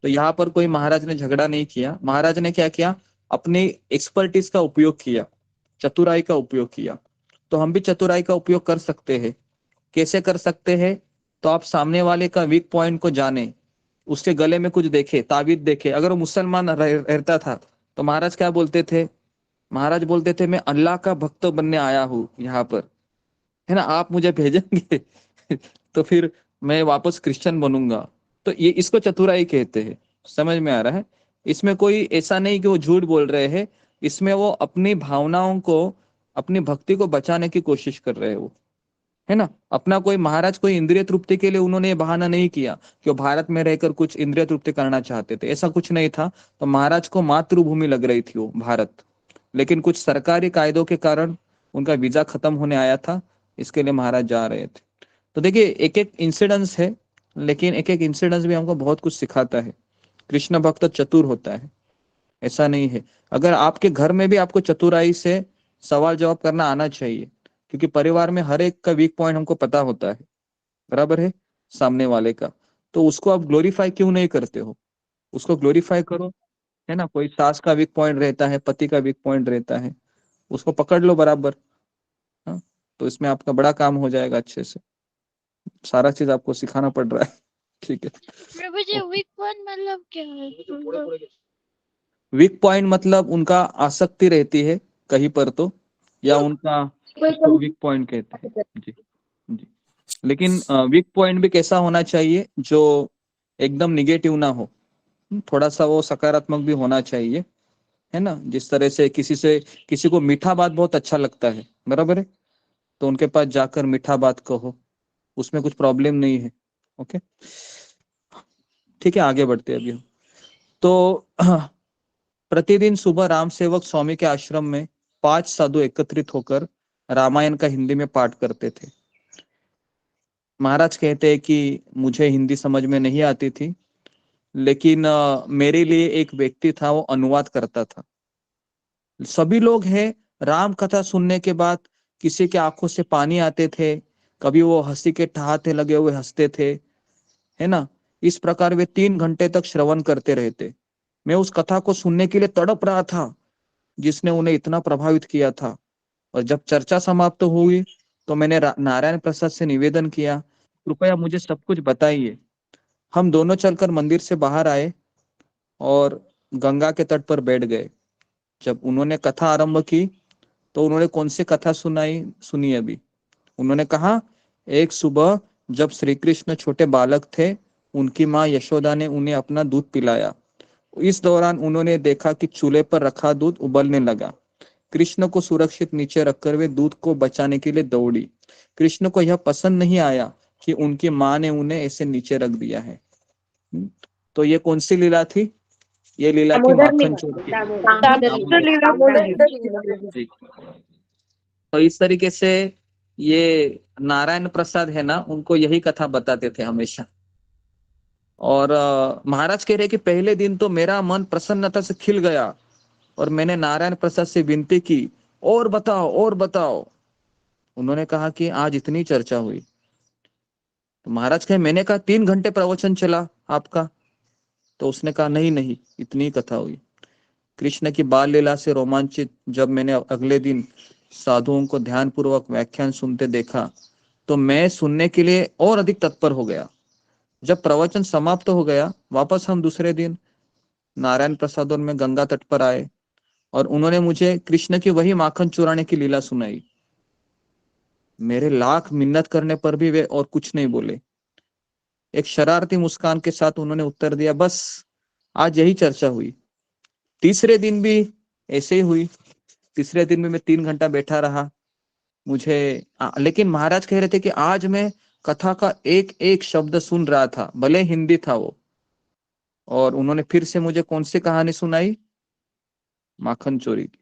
तो यहाँ पर कोई महाराज ने झगड़ा नहीं किया। महाराज ने क्या किया, अपनी एक्सपर्टीज का उपयोग किया, चतुराई का उपयोग किया। तो हम भी चतुराई का उपयोग कर सकते हैं। कैसे कर सकते हैं? तो आप सामने वाले का वीक पॉइंट को जाने, उसके गले में कुछ देखे, ताबीज देखे। अगर वो मुसलमान रहता था तो महाराज क्या बोलते थे? महाराज बोलते थे मैं अल्लाह का भक्त बनने आया हूँ यहाँ पर, है ना, आप मुझे भेजेंगे तो फिर मैं वापस क्रिश्चियन बनूंगा। तो ये इसको चतुराई कहते हैं। समझ में आ रहा है? इसमें कोई ऐसा नहीं कि वो झूठ बोल रहे हैं, इसमें वो अपनी भावनाओं को, अपनी भक्ति को बचाने की कोशिश कर रहे हैं वो, है ना। अपना कोई महाराज कोई इंद्रिय तृप्ति के लिए उन्होंने ये बहाना नहीं किया कि वो भारत में रहकर कुछ इंद्रिय तृप्ति करना चाहते थे, ऐसा कुछ नहीं था। तो महाराज को मातृभूमि लग रही थी वो भारत, लेकिन कुछ सरकारी कायदों के कारण उनका वीजा खत्म होने आया था, इसके लिए महाराज जा रहे थे। तो देखिए, एक एक इंसिडेंस है, लेकिन एक एक इंसिडेंस भी हमको बहुत कुछ सिखाता है। कृष्ण भक्त चतुर होता है, ऐसा नहीं है। अगर आपके घर में भी आपको चतुराई से सवाल जवाब करना आना चाहिए, क्योंकि परिवार में हर एक का वीक पॉइंट हमको पता होता है, बराबर है, सामने वाले का। तो उसको आप ग्लोरीफाई क्यों नहीं करते हो? उसको ग्लोरीफाई करो, है ना। कोई सास का वीक पॉइंट रहता है, पति का वीक पॉइंट रहता है, उसको पकड़ लो बराबर। हाँ, तो इसमें आपका बड़ा काम हो जाएगा अच्छे से। सारा चीज आपको सिखाना पड़ रहा है ठीक है। प्रभु जी, वीक पॉइंट मतलब क्या है? वीक पॉइंट मतलब उनका आसक्ति रहती है कहीं पर, तो या उनका, उसको वीक पॉइंट कहते हैं जी जी। लेकिन वीक पॉइंट भी कैसा होना चाहिए, जो एकदम निगेटिव ना हो, थोड़ा सा वो सकारात्मक भी होना चाहिए, है ना। जिस तरह से किसी को मीठा बात बहुत अच्छा लगता है, बराबर है, तो उनके पास जाकर मीठा बात कहो, उसमें कुछ प्रॉब्लम नहीं है। ओके, ठीक है, आगे बढ़ते हैं अभी हम। तो प्रतिदिन सुबह राम सेवक स्वामी के आश्रम में 5 साधु एकत्रित होकर रामायण का हिंदी में पाठ करते थे। महाराज कहते हैं कि मुझे हिंदी समझ में नहीं आती थी, लेकिन मेरे लिए एक व्यक्ति था, वो अनुवाद करता था। सभी लोग हैं, राम कथा सुनने के बाद किसी के आंखों से पानी आते थे, कभी वो हंसी के ठहाके लगे हुए हंसते थे, है ना। इस प्रकार वे 3 घंटे तक श्रवण करते रहते। मैं उस कथा को सुनने के लिए तड़प रहा था जिसने उन्हें इतना प्रभावित किया था। और जब चर्चा समाप्त हुई तो मैंने नारायण प्रसाद से निवेदन किया, कृपया मुझे सब कुछ बताइए। हम दोनों चलकर मंदिर से बाहर आए और गंगा के तट पर बैठ गए। जब उन्होंने कथा आरंभ की तो उन्होंने कौन सी कथा सुनाई, सुनिए अभी। उन्होंने कहा, एक सुबह जब श्री कृष्ण छोटे बालक थे, उनकी माँ यशोदा ने उन्हें अपना दूध पिलाया। इस दौरान उन्होंने देखा कि चूल्हे पर रखा दूध उबलने लगा। कृष्ण को सुरक्षित नीचे रखकर वे दूध को बचाने के लिए दौड़ी। कृष्ण को यह पसंद नहीं आया कि उनकी माँ ने उन्हें ऐसे नीचे रख दिया है। तो ये कौन सी लीला थी? ये लीला थी माखन चोर की। जी। तो इस तरीके से ये नारायण प्रसाद है ना, उनको यही कथा बताते थे हमेशा। और महाराज कह रहे कि पहले दिन तो मेरा मन प्रसन्नता से खिल गया और मैंने नारायण प्रसाद से विनती की, और बताओ और बताओ। उन्होंने कहा कि आज इतनी चर्चा हुई। तो महाराज कहे, मैंने कहा 3 घंटे प्रवचन चला आपका। तो उसने कहा, नहीं नहीं, इतनी कथा हुई। कृष्ण की बाल लीला से रोमांचित जब मैंने अगले दिन साधुओं को ध्यान पूर्वक व्याख्यान सुनते देखा तो मैं सुनने के लिए और अधिक तत्पर हो गया। जब प्रवचन समाप्त हो गया, वापस हम दूसरे दिन नारायण प्रसाद में गंगा तट पर आए और उन्होंने मुझे कृष्ण की वही माखन चुराने की लीला सुनाई। मेरे लाख मिन्नत करने पर भी वे और कुछ नहीं बोले। एक शरारती मुस्कान के साथ उन्होंने उत्तर दिया, बस आज यही चर्चा हुई। तीसरे दिन भी ऐसे ही हुई। तीसरे दिन में मैं 3 घंटा बैठा रहा। लेकिन महाराज कह रहे थे कि आज मैं कथा का एक एक शब्द सुन रहा था, भले हिंदी था वो। और उन्होंने फिर से मुझे कौन सी कहानी सुनाई? माखन चोरी की।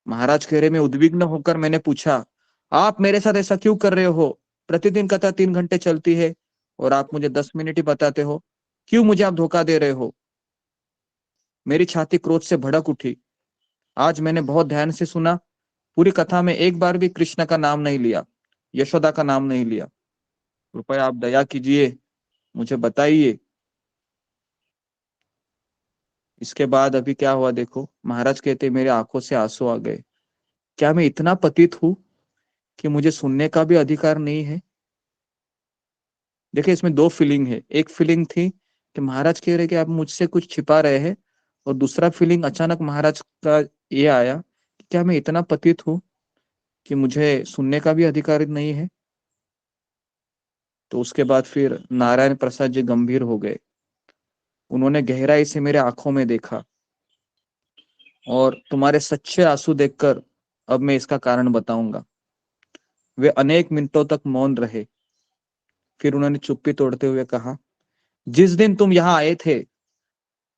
महाराज कह रहे, मैं उद्विग्न होकर मैंने पूछा, आप मेरे साथ ऐसा क्यों कर रहे हो? प्रतिदिन कथा 3 घंटे चलती है और आप मुझे 10 मिनट ही बताते हो। क्यों मुझे आप धोखा दे रहे हो? मेरी छाती क्रोध से भड़क उठी। आज मैंने बहुत ध्यान से सुना। पूरी कथा में एक बार भी कृष्ण का नाम नहीं लिया, यशोदा का नाम नहीं लिया। कृपया आप दया कीजिए, मुझे बताइए। इसके बाद अभी क्या हुआ देखो। महाराज कहते, मेरे आंखों से आंसू आ गए। क्या मैं इतना पतित हूं कि मुझे सुनने का भी अधिकार नहीं है? देखिए, इसमें 2 फीलिंग है। एक फीलिंग थी कि महाराज कह रहे कि आप मुझसे कुछ छिपा रहे हैं, और दूसरा फीलिंग अचानक महाराज का ये आया कि क्या मैं इतना पतित हूं कि मुझे सुनने का भी अधिकार नहीं है? तो उसके बाद फिर नारायण प्रसाद जी गंभीर हो गए। उन्होंने गहराई से मेरे आंखों में देखा और तुम्हारे सच्चे आंसू देखकर अब मैं इसका कारण बताऊंगा। वे अनेक मिनटों तक मौन रहे। फिर उन्होंने चुप्पी तोड़ते हुए कहा, जिस दिन तुम यहाँ आए थे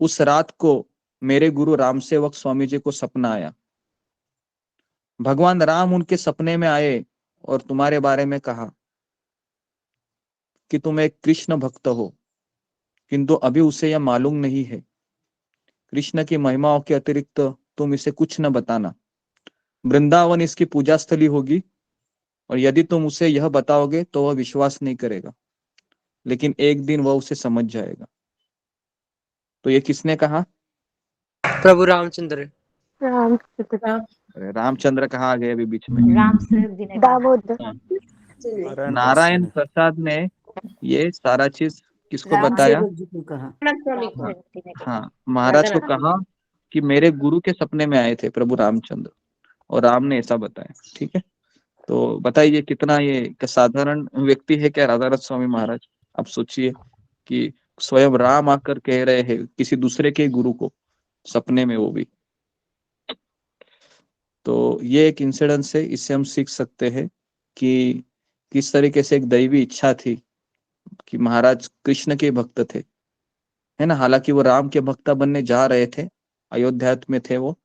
उस रात को मेरे गुरु राम सेवक स्वामी जी को सपना आया। भगवान राम उनके सपने में आए और तुम्हारे बारे में कहा कि तुम एक कृष्ण भक्त हो, किंतु अभी उसे यह मालूम नहीं है। कृष्ण की महिमाओं के अतिरिक्त तुम इसे कुछ न बताना। वृंदावन इसकी पूजा स्थली होगी और यदि तुम उसे यह बताओगे तो वह विश्वास नहीं करेगा, लेकिन एक दिन वह उसे समझ जाएगा। तो ये किसने कहा? प्रभु रामचंद्र। रामचंद्र कहाँ आ गए अभी बीच में? नारायण प्रसाद ने ये सारा चीज किसको बताया? हाँ, महाराज को कहा कि मेरे गुरु के सपने में आए थे प्रभु रामचंद्र और राम ने ऐसा बताया। ठीक है, तो बताइए कितना ये साधारण व्यक्ति है क्या राधारथ स्वामी महाराज? आप सोचिए कि स्वयं राम आकर कह रहे हैं किसी दूसरे के गुरु को सपने में, वो भी। तो ये एक इंसिडेंस है, इससे हम सीख सकते हैं कि किस तरीके से एक दैवी इच्छा थी कि महाराज कृष्ण के भक्त थे, है ना। हालांकि वो राम के भक्त बनने जा रहे थे, अयोध्या में थे वो,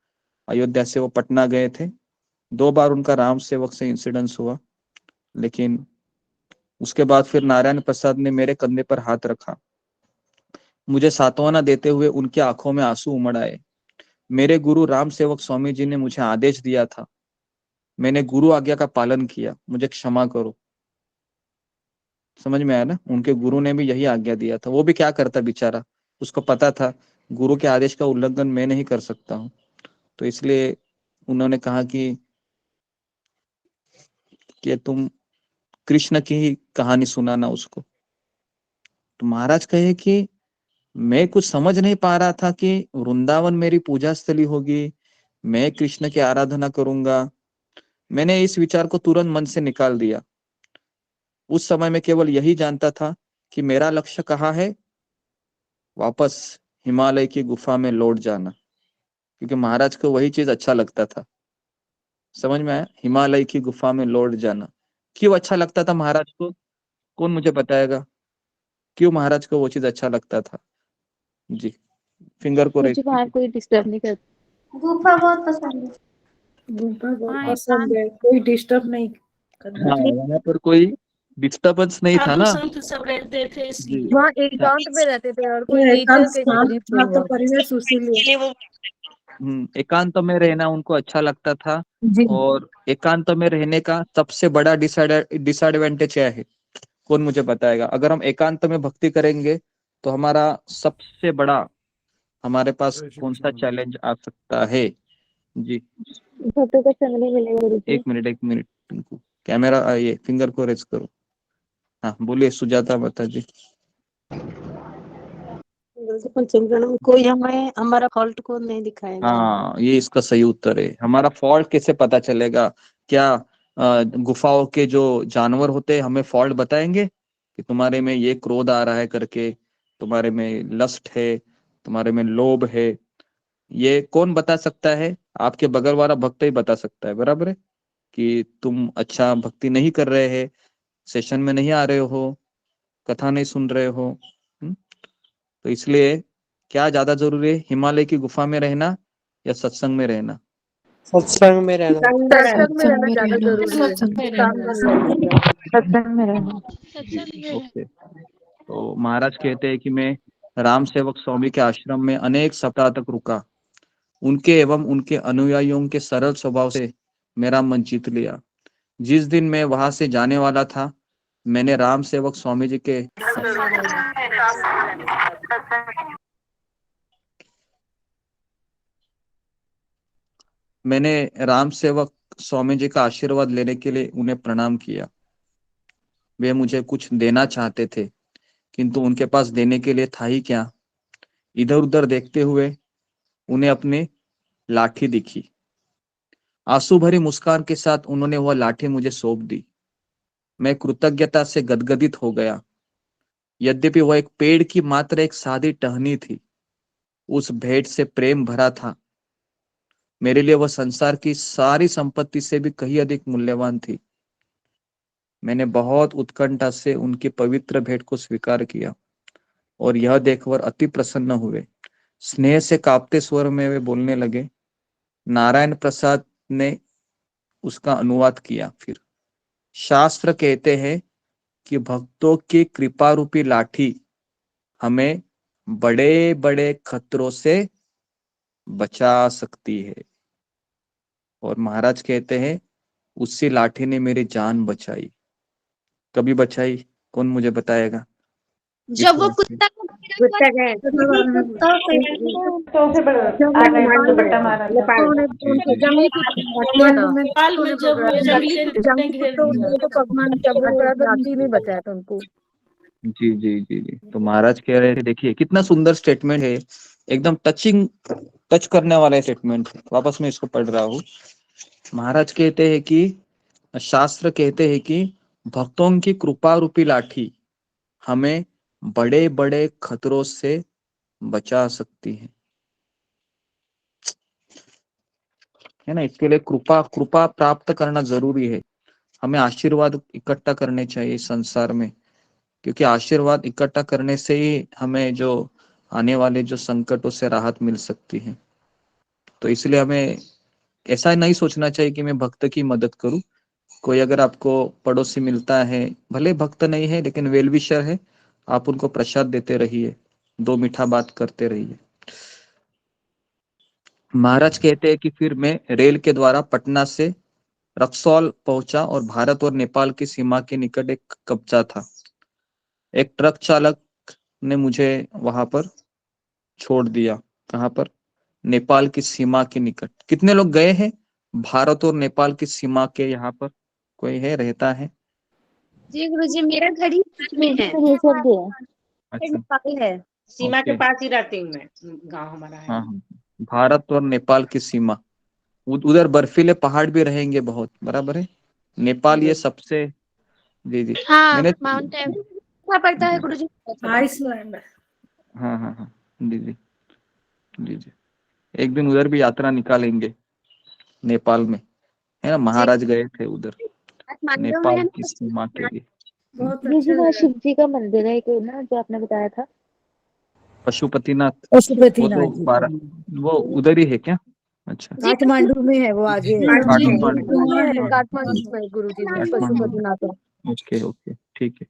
अयोध्या से वो पटना गए थे। 2 बार उनका राम सेवक से इंसिडेंस हुआ, लेकिन उसके बाद फिर नारायण प्रसाद ने मेरे कंधे पर हाथ रखा। मुझे सांत्वना देते हुए उनकी आंखों में आंसू उमड़ आए। मेरे गुरु राम सेवक स्वामी जी ने मुझे आदेश दिया था, मैंने गुरु आज्ञा का पालन किया, मुझे क्षमा करो। समझ में आया ना? उनके गुरु ने भी यही आज्ञा दिया था। वो भी क्या करता बेचारा, उसको पता था गुरु के आदेश का उल्लंघन मैं नहीं कर सकता हूँ, तो इसलिए उन्होंने कहा कि तुम कृष्ण की ही कहानी सुनाना उसको। तो महाराज कहे कि मैं कुछ समझ नहीं पा रहा था कि वृंदावन मेरी पूजा स्थली होगी, मैं कृष्ण की आराधना करूंगा। मैंने इस विचार को तुरंत मन से निकाल दिया। उस समय मैं केवल यही जानता था कि मेरा लक्ष्य कहाँ है, वापस हिमालय की गुफा में लौट जाना, क्योंकि महाराज को वही चीज अच्छा लगता था। समझ में आया? हिमालय की गुफा में लौट जाना क्यों अच्छा लगता था महाराज को? कौन मुझे बताएगा क्यों महाराज को वो चीज अच्छा लगता था? जी, फिंगर को रेज मुझे वहाँ कोई डिस्टर्ब नहीं करता। गुफा बहुत पसंद है। गुफा बहुत हाँ, पसंद है, कोई डिस्टर्ब नहीं करना हाँ, चाहिए। वहां पर कोई डिस्टर्बेंस नहीं था साधु ना। संत सब रहते थे जी, इसलिए। वहाँ एकांत में रहते थे और कोई वो नेचर एकांत के शांत करीब था नहीं तो हुआ। परिवेश उसीलिए। एकांत में रहना उनको अच्छा लगता था। जी और एकांत में रहने का सबसे बड़ा डिसएडवांटेज क्या है? कौन मुझे बताएगा? अगर हम एकांत में भक्ति करेंगे तो हमारा सबसे बड़ा, हमारे पास कौन सा चैलेंज आ सकता है? जी, भक्तों का संग नहीं मिलेगा गुरु जी। एक मिनट तुमको कैमरा ये फिंगर को रेज करो। हाँ, बोलिए सुजाता माता जी। पंचम प्रणम, कोई हमें हमारा फॉल्ट को नहीं दिखाएगा। हाँ, ये इसका सही उत्तर है। हमारा फॉल्ट कैसे पता चलेगा? क्या गुफाओं के जो जानवर होते हैं हमें फॉल्ट बताएंगे कि तुम्हारे में ये क्रोध आ रहा है करके, तुम्हारे में लस्ट है, तुम्हारे में लोभ है? ये कौन बता सकता है? आपके बगल वाला भक्त ही बता सकता है, बराबर है, कि तुम अच्छा भक्ति नहीं कर रहे हैं, सेशन में नहीं आ रहे हो, कथा नहीं सुन रहे हो। तो इसलिए क्या ज्यादा जरूरी है, हिमालय की गुफा में रहना या सत्संग में रहना? सत्संग में रहना। सत्संग में रहना ज्यादा जरूरी है, सत्संग में काम रहना। नहीं लगेगा। सत्संग में रहना। ओके, तो महाराज कहते हैं कि मैं राम सेवक स्वामी के आश्रम में अनेक सप्ताह तक रुका। उनके एवं उनके अनुयायियों के सरल स्वभाव से मेरा मन जीत लिया। जिस दिन मैं वहां से जाने वाला था, मैंने राम सेवक स्वामी जी के मैंने राम सेवक स्वामी जी का आशीर्वाद लेने के लिए उन्हें प्रणाम किया। वे मुझे कुछ देना चाहते थे, किंतु उनके पास देने के लिए था ही क्या। इधर उधर देखते हुए उन्हें अपनी लाठी दिखी। आंसू भरी मुस्कान के साथ उन्होंने वह लाठी मुझे सौंप दी। मैं कृतज्ञता से गदगदित हो गया। यद्यपि वह एक पेड़ की मात्र एक सादी टहनी थी, उस भेंट से प्रेम भरा था। मेरे लिए वह संसार की सारी संपत्ति से भी कहीं अधिक मूल्यवान थी। मैंने बहुत उत्कंठा से उनकी पवित्र भेंट को स्वीकार किया और यह देखकर अति प्रसन्न हुए। स्नेह से कांपते स्वर में वे बोलने लगे। नारायण प्रसाद ने उसका अनुवाद किया। फिर शास्त्र कहते हैं कि भक्तों की कृपा रूपी लाठी हमें बड़े बड़े खतरों से बचा सकती है। और महाराज कहते हैं उसी लाठी ने मेरी जान बचाई। कभी बचाई? कौन मुझे बताएगा? जब वो कुत्ता को गुस्सा गए तो से जब आ वो गए थे, नेपाल दुपट्टा में मारा था। नेपाल में उनको जंगली काठमांडू में नेपाल में जब जंगली कुत्ते ने जंगली घेर कुत्तों दिया। ने तो पकमान तब वो लाठी नहीं बचाया था उनको। जी जी जी जी, तो महाराज कह रहे थे, देखिए कितना सुंदर स्टेटमेंट है, एकदम टच करने वाला स्टेटमेंट। वापस मैं इसको पढ़ रहा हूँ। महाराज कहते हैं कि शास्त्र कहते हैं कि भक्तों की कृपा रूपी लाठी हमें बड़े बड़े खतरों से बचा सकती है ना। इसके लिए कृपा प्राप्त करना जरूरी है। हमें आशीर्वाद इकट्ठा करने चाहिए संसार में, क्योंकि आशीर्वाद इकट्ठा करने से ही हमें जो आने वाले जो संकटों से राहत मिल सकती है। तो इसलिए हमें ऐसा नहीं सोचना चाहिए कि मैं भक्त की मदद करूं। कोई अगर आपको पड़ोसी मिलता है, भले भक्त नहीं है लेकिन वेल विशर है, आप उनको प्रसाद देते रहिए, दो मीठा बात करते रहिए। महाराज कहते हैं कि फिर मैं रेल के द्वारा पटना से रक्सौल पहुंचा और भारत और नेपाल की सीमा के निकट एक कब्जा था। एक ट्रक चालक ने मुझे वहां पर छोड़ दिया। कहाँ पर? नेपाल की सीमा के निकट। कितने लोग गए हैं भारत और नेपाल की सीमा के? यहाँ पर कोई है, रहता है? जी गुरुजी, मेरा घर ही बीच में है, ये सब भी है। अच्छा, नेपाल है। सीमा के ओके। पास ही रहती हूँ मैं, गांव हमारा है। हाँ हाँ, भारत और नेपाल की सीमा। उधर बर्फीले पहाड़ भी रहेंगे बहुत, बराबर है। नेपाल ये सबसे, जी जी, हाँ, मैंने, माउंट एवरेस्ट क्या पड़ता है गुरुजी? आइसलैंड। हाँ हाँ हाँ, जी जी जी जी, एक दिन उधर भी यात्रा निकालेंगे, नेपाल में, है ना। महाराज गए थे उधर, काठमांडू में है नेपाल की ना, सीमा के लिए। बहुत जी अच्छा वहाँ जगह शिव जी का मंदिर है एक ना, जो आपने बताया था। पशुपतिनाथ, वो पशुपतिनाथ तो जी बारह, वो उधर ही है क्या? अच्छा, जी काठमांडू में है, वो आगे है। काठमांडू, काठमांडू में गुरुजी पशुपतिनाथ है। ओके ओके, ठीक है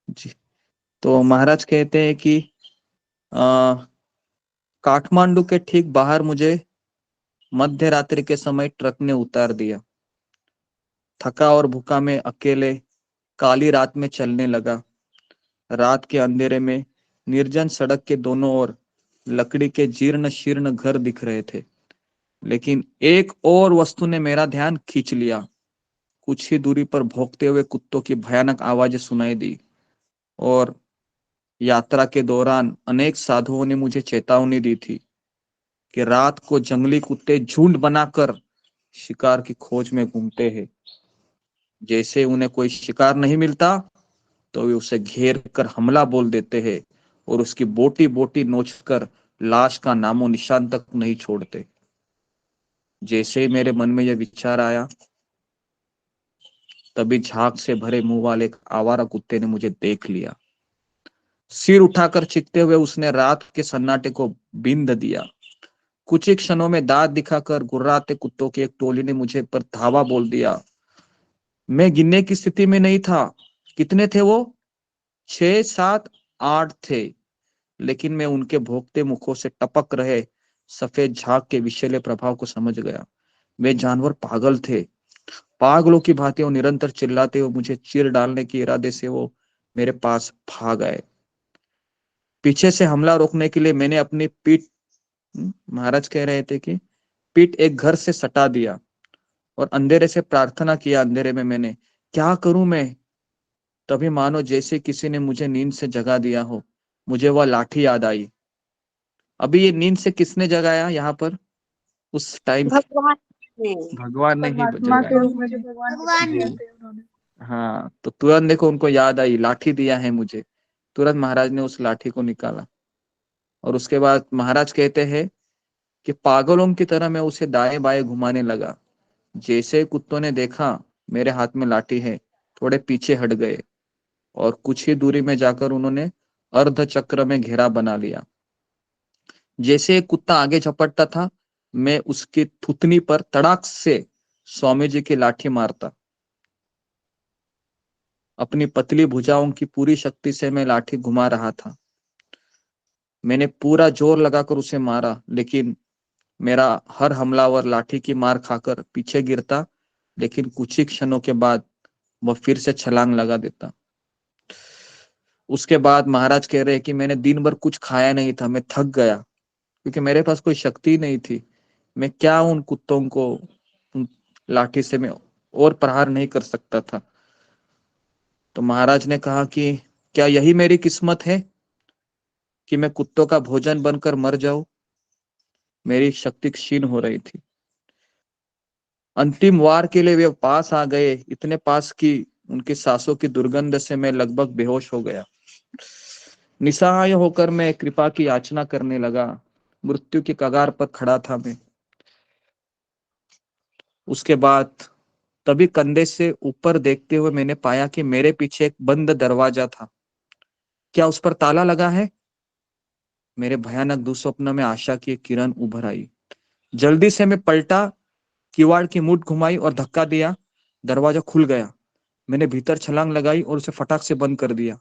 जी। तो महाराज कहते हैं कि काठमांडू के ठीक बाहर मुझे मध्य रात्रि के समय ट्रक ने उतार दिया। थका और भूखा मैं अकेले काली रात में चलने लगा। रात के अंधेरे में निर्जन सड़क के दोनों ओर लकड़ी के जीर्ण शीर्ण घर दिख रहे थे, लेकिन एक और वस्तु ने मेरा ध्यान खींच लिया। कुछ ही दूरी पर भौंकते हुए कुत्तों की भयानक आवाजें सुनाई दी, और यात्रा के दौरान अनेक साधुओं ने मुझे चेतावनी दी थी कि रात को जंगली कुत्ते झुंड बनाकर शिकार की खोज में घूमते हैं। जैसे उन्हें कोई शिकार नहीं मिलता तो वे उसे घेर कर हमला बोल देते हैं और उसकी बोटी बोटी नोचकर लाश का नामो निशान तक नहीं छोड़ते। जैसे ही मेरे मन में यह विचार आया, तभी झाग से भरे मुंह वाले एक आवारा कुत्ते ने मुझे देख लिया। सिर उठाकर चीखते हुए उसने रात के सन्नाटे को बींध दिया। कुछ ही क्षणों में दांत दिखाकर गुर्राते कुत्तों की एक टोली ने मुझे पर धावा बोल दिया। मैं गिनने की स्थिति में नहीं था। कितने थे वो? 6, 7, 8 थे, लेकिन मैं उनके भोंकते मुखों से टपक रहे सफेद झाग के विषैले प्रभाव को समझ गया। वे जानवर पागल थे। पागलों की भांति वो निरंतर चिल्लाते हुए मुझे चीर डालने के इरादे से वो मेरे पास भाग आए। पीछे से हमला रोकने के लिए मैंने अपनी पीठ, महाराज कह रहे थे कि पीठ एक घर से सटा दिया और अंधेरे से प्रार्थना किया। अंधेरे में मैंने, क्या करूं मैं? तभी मानो जैसे किसी ने मुझे नींद से जगा दिया हो, मुझे वह लाठी याद आई। अभी ये नींद से किसने जगाया यहाँ पर उस टाइम? भगवान ने, भगवान ने ही परमात्मा के जगाया। रूप में भगवान ने। हाँ, तो तुरंत देखो उनको याद आई, लाठी दिया है मुझे। तुरंत महाराज ने उस लाठी को निकाला, और उसके बाद महाराज कहते हैं कि पागलों की तरह मैं उसे दाएं बाएं घुमाने लगा। जैसे कुत्तों ने देखा मेरे हाथ में लाठी है, थोड़े पीछे हट गए और कुछ ही दूरी में जाकर उन्होंने अर्ध चक्र में घेरा बना लिया। जैसे एक कुत्ता आगे झपटता था, मैं उसकी थुतनी पर तड़ाक से स्वामी जी की लाठी मारता। अपनी पतली भुजाओं की पूरी शक्ति से मैं लाठी घुमा रहा था। मैंने पूरा जोर लगाकर उसे मारा, लेकिन मेरा हर हमलावर लाठी की मार खाकर पीछे गिरता, लेकिन कुछ ही क्षणों के बाद वह फिर से छलांग लगा देता। उसके बाद महाराज कह रहे हैं कि मैंने दिन भर कुछ खाया नहीं था। मैं थक गया क्योंकि मेरे पास कोई शक्ति नहीं थी। मैं क्या उन कुत्तों को उन लाठी से मैं और प्रहार नहीं कर सकता था। तो महाराज ने कहा कि क्या यही मेरी किस्मत है कि मैं कुत्तों का भोजन बनकर मर जाऊं? मेरी शक्ति क्षीण हो रही थी। अंतिम वार के लिए वे पास आ गए, इतने पास कि उनकी सांसों की दुर्गंध से मैं लगभग बेहोश हो गया। निसहाय होकर मैं कृपा की याचना करने लगा। मृत्यु की कगार पर खड़ा था मैं। उसके बाद तभी कंधे से ऊपर देखते हुए मैंने पाया कि मेरे पीछे एक बंद दरवाजा था। क्या उस पर ताला लगा है? मेरे भयानक दुस्वप्न में आशा की एक किरण उभर आई। जल्दी से मैं पलटा, किवाड़ की मुठ घुमाई और धक्का दिया। दरवाजा खुल गया। मैंने भीतर छलांग लगाई और उसे फटाक से बंद कर दिया।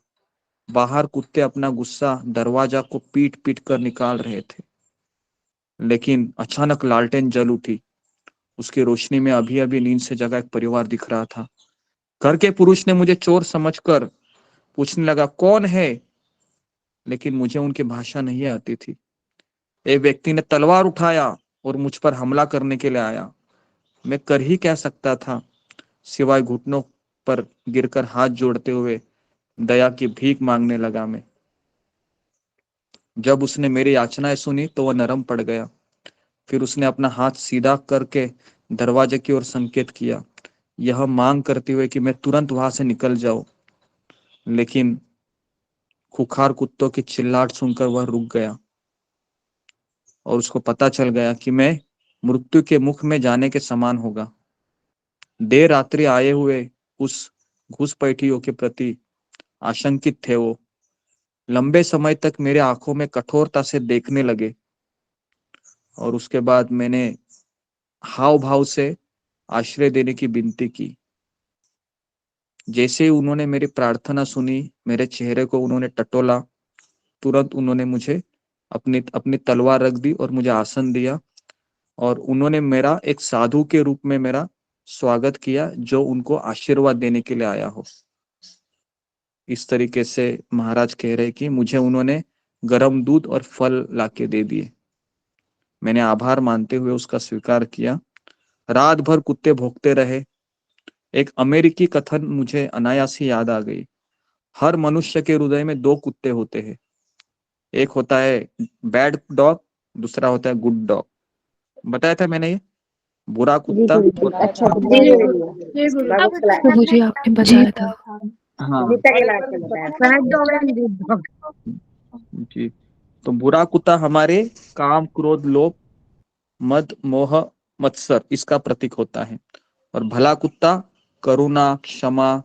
बाहर कुत्ते अपना गुस्सा दरवाजा को पीट पीट कर निकाल रहे थे, लेकिन अचानक लालटेन जल उठी। उसकी रोशनी में अभी अभी नींद से जगा एक परिवार दिख रहा था। घर के पुरुष ने मुझे चोर समझकर पूछने लगा, कौन है? लेकिन मुझे उनकी भाषा नहीं आती थी। एक व्यक्ति ने तलवार उठाया और मुझ पर हमला करने के लिए आया। मैं कर ही क्या सकता था सिवाय घुटनों पर गिरकर हाथ जोड़ते हुए दया की भीख मांगने लगा। मैं जब उसने मेरी याचनाएं सुनी तो वह नरम पड़ गया। फिर उसने अपना हाथ सीधा करके दरवाजे की ओर संकेत किया, यह मांग करते हुए कि मैं तुरंत वहां से निकल जाऊं। लेकिन खुखार कुत्तों की चिल्लाहट सुनकर वह रुक गया और उसको पता चल गया कि मैं मृत्यु के मुख में जाने के समान होगा। देर रात्रि आए हुए उस घुसपैठियों के प्रति आशंकित थे। वो लंबे समय तक मेरे आंखों में कठोरता से देखने लगे और उसके बाद मैंने हाव भाव से आश्रय देने की विनती की। जैसे ही उन्होंने मेरी प्रार्थना सुनी, मेरे चेहरे को उन्होंने टटोला। तुरंत उन्होंने मुझे अपनी अपनी तलवार रख दी और मुझे आसन दिया और उन्होंने मेरा एक साधु के रूप में मेरा स्वागत किया जो उनको आशीर्वाद देने के लिए आया हो। इस तरीके से महाराज कह रहे कि मुझे उन्होंने गर्म दूध और फल लाके दे दिए। मैंने आभार मानते हुए उसका स्वीकार किया। रात भर कुत्ते भौंकते रहे। एक अमेरिकी कथन मुझे अनायास ही याद आ गई। हर मनुष्य के हृदय में दो कुत्ते होते हैं, एक होता है बैड डॉग, दूसरा होता है गुड डॉग। बताया था मैंने ये बुरा कुत्ता। अच्छा प्रभु जी आपने बताया था। हाँ गीता के लास्ट में बताया था। जी, तो बुरा कुत्ता हमारे काम क्रोध लोभ मद मोह मत्सर इसका प्रतीक होता है और भला कुत्ता करुणा क्षमा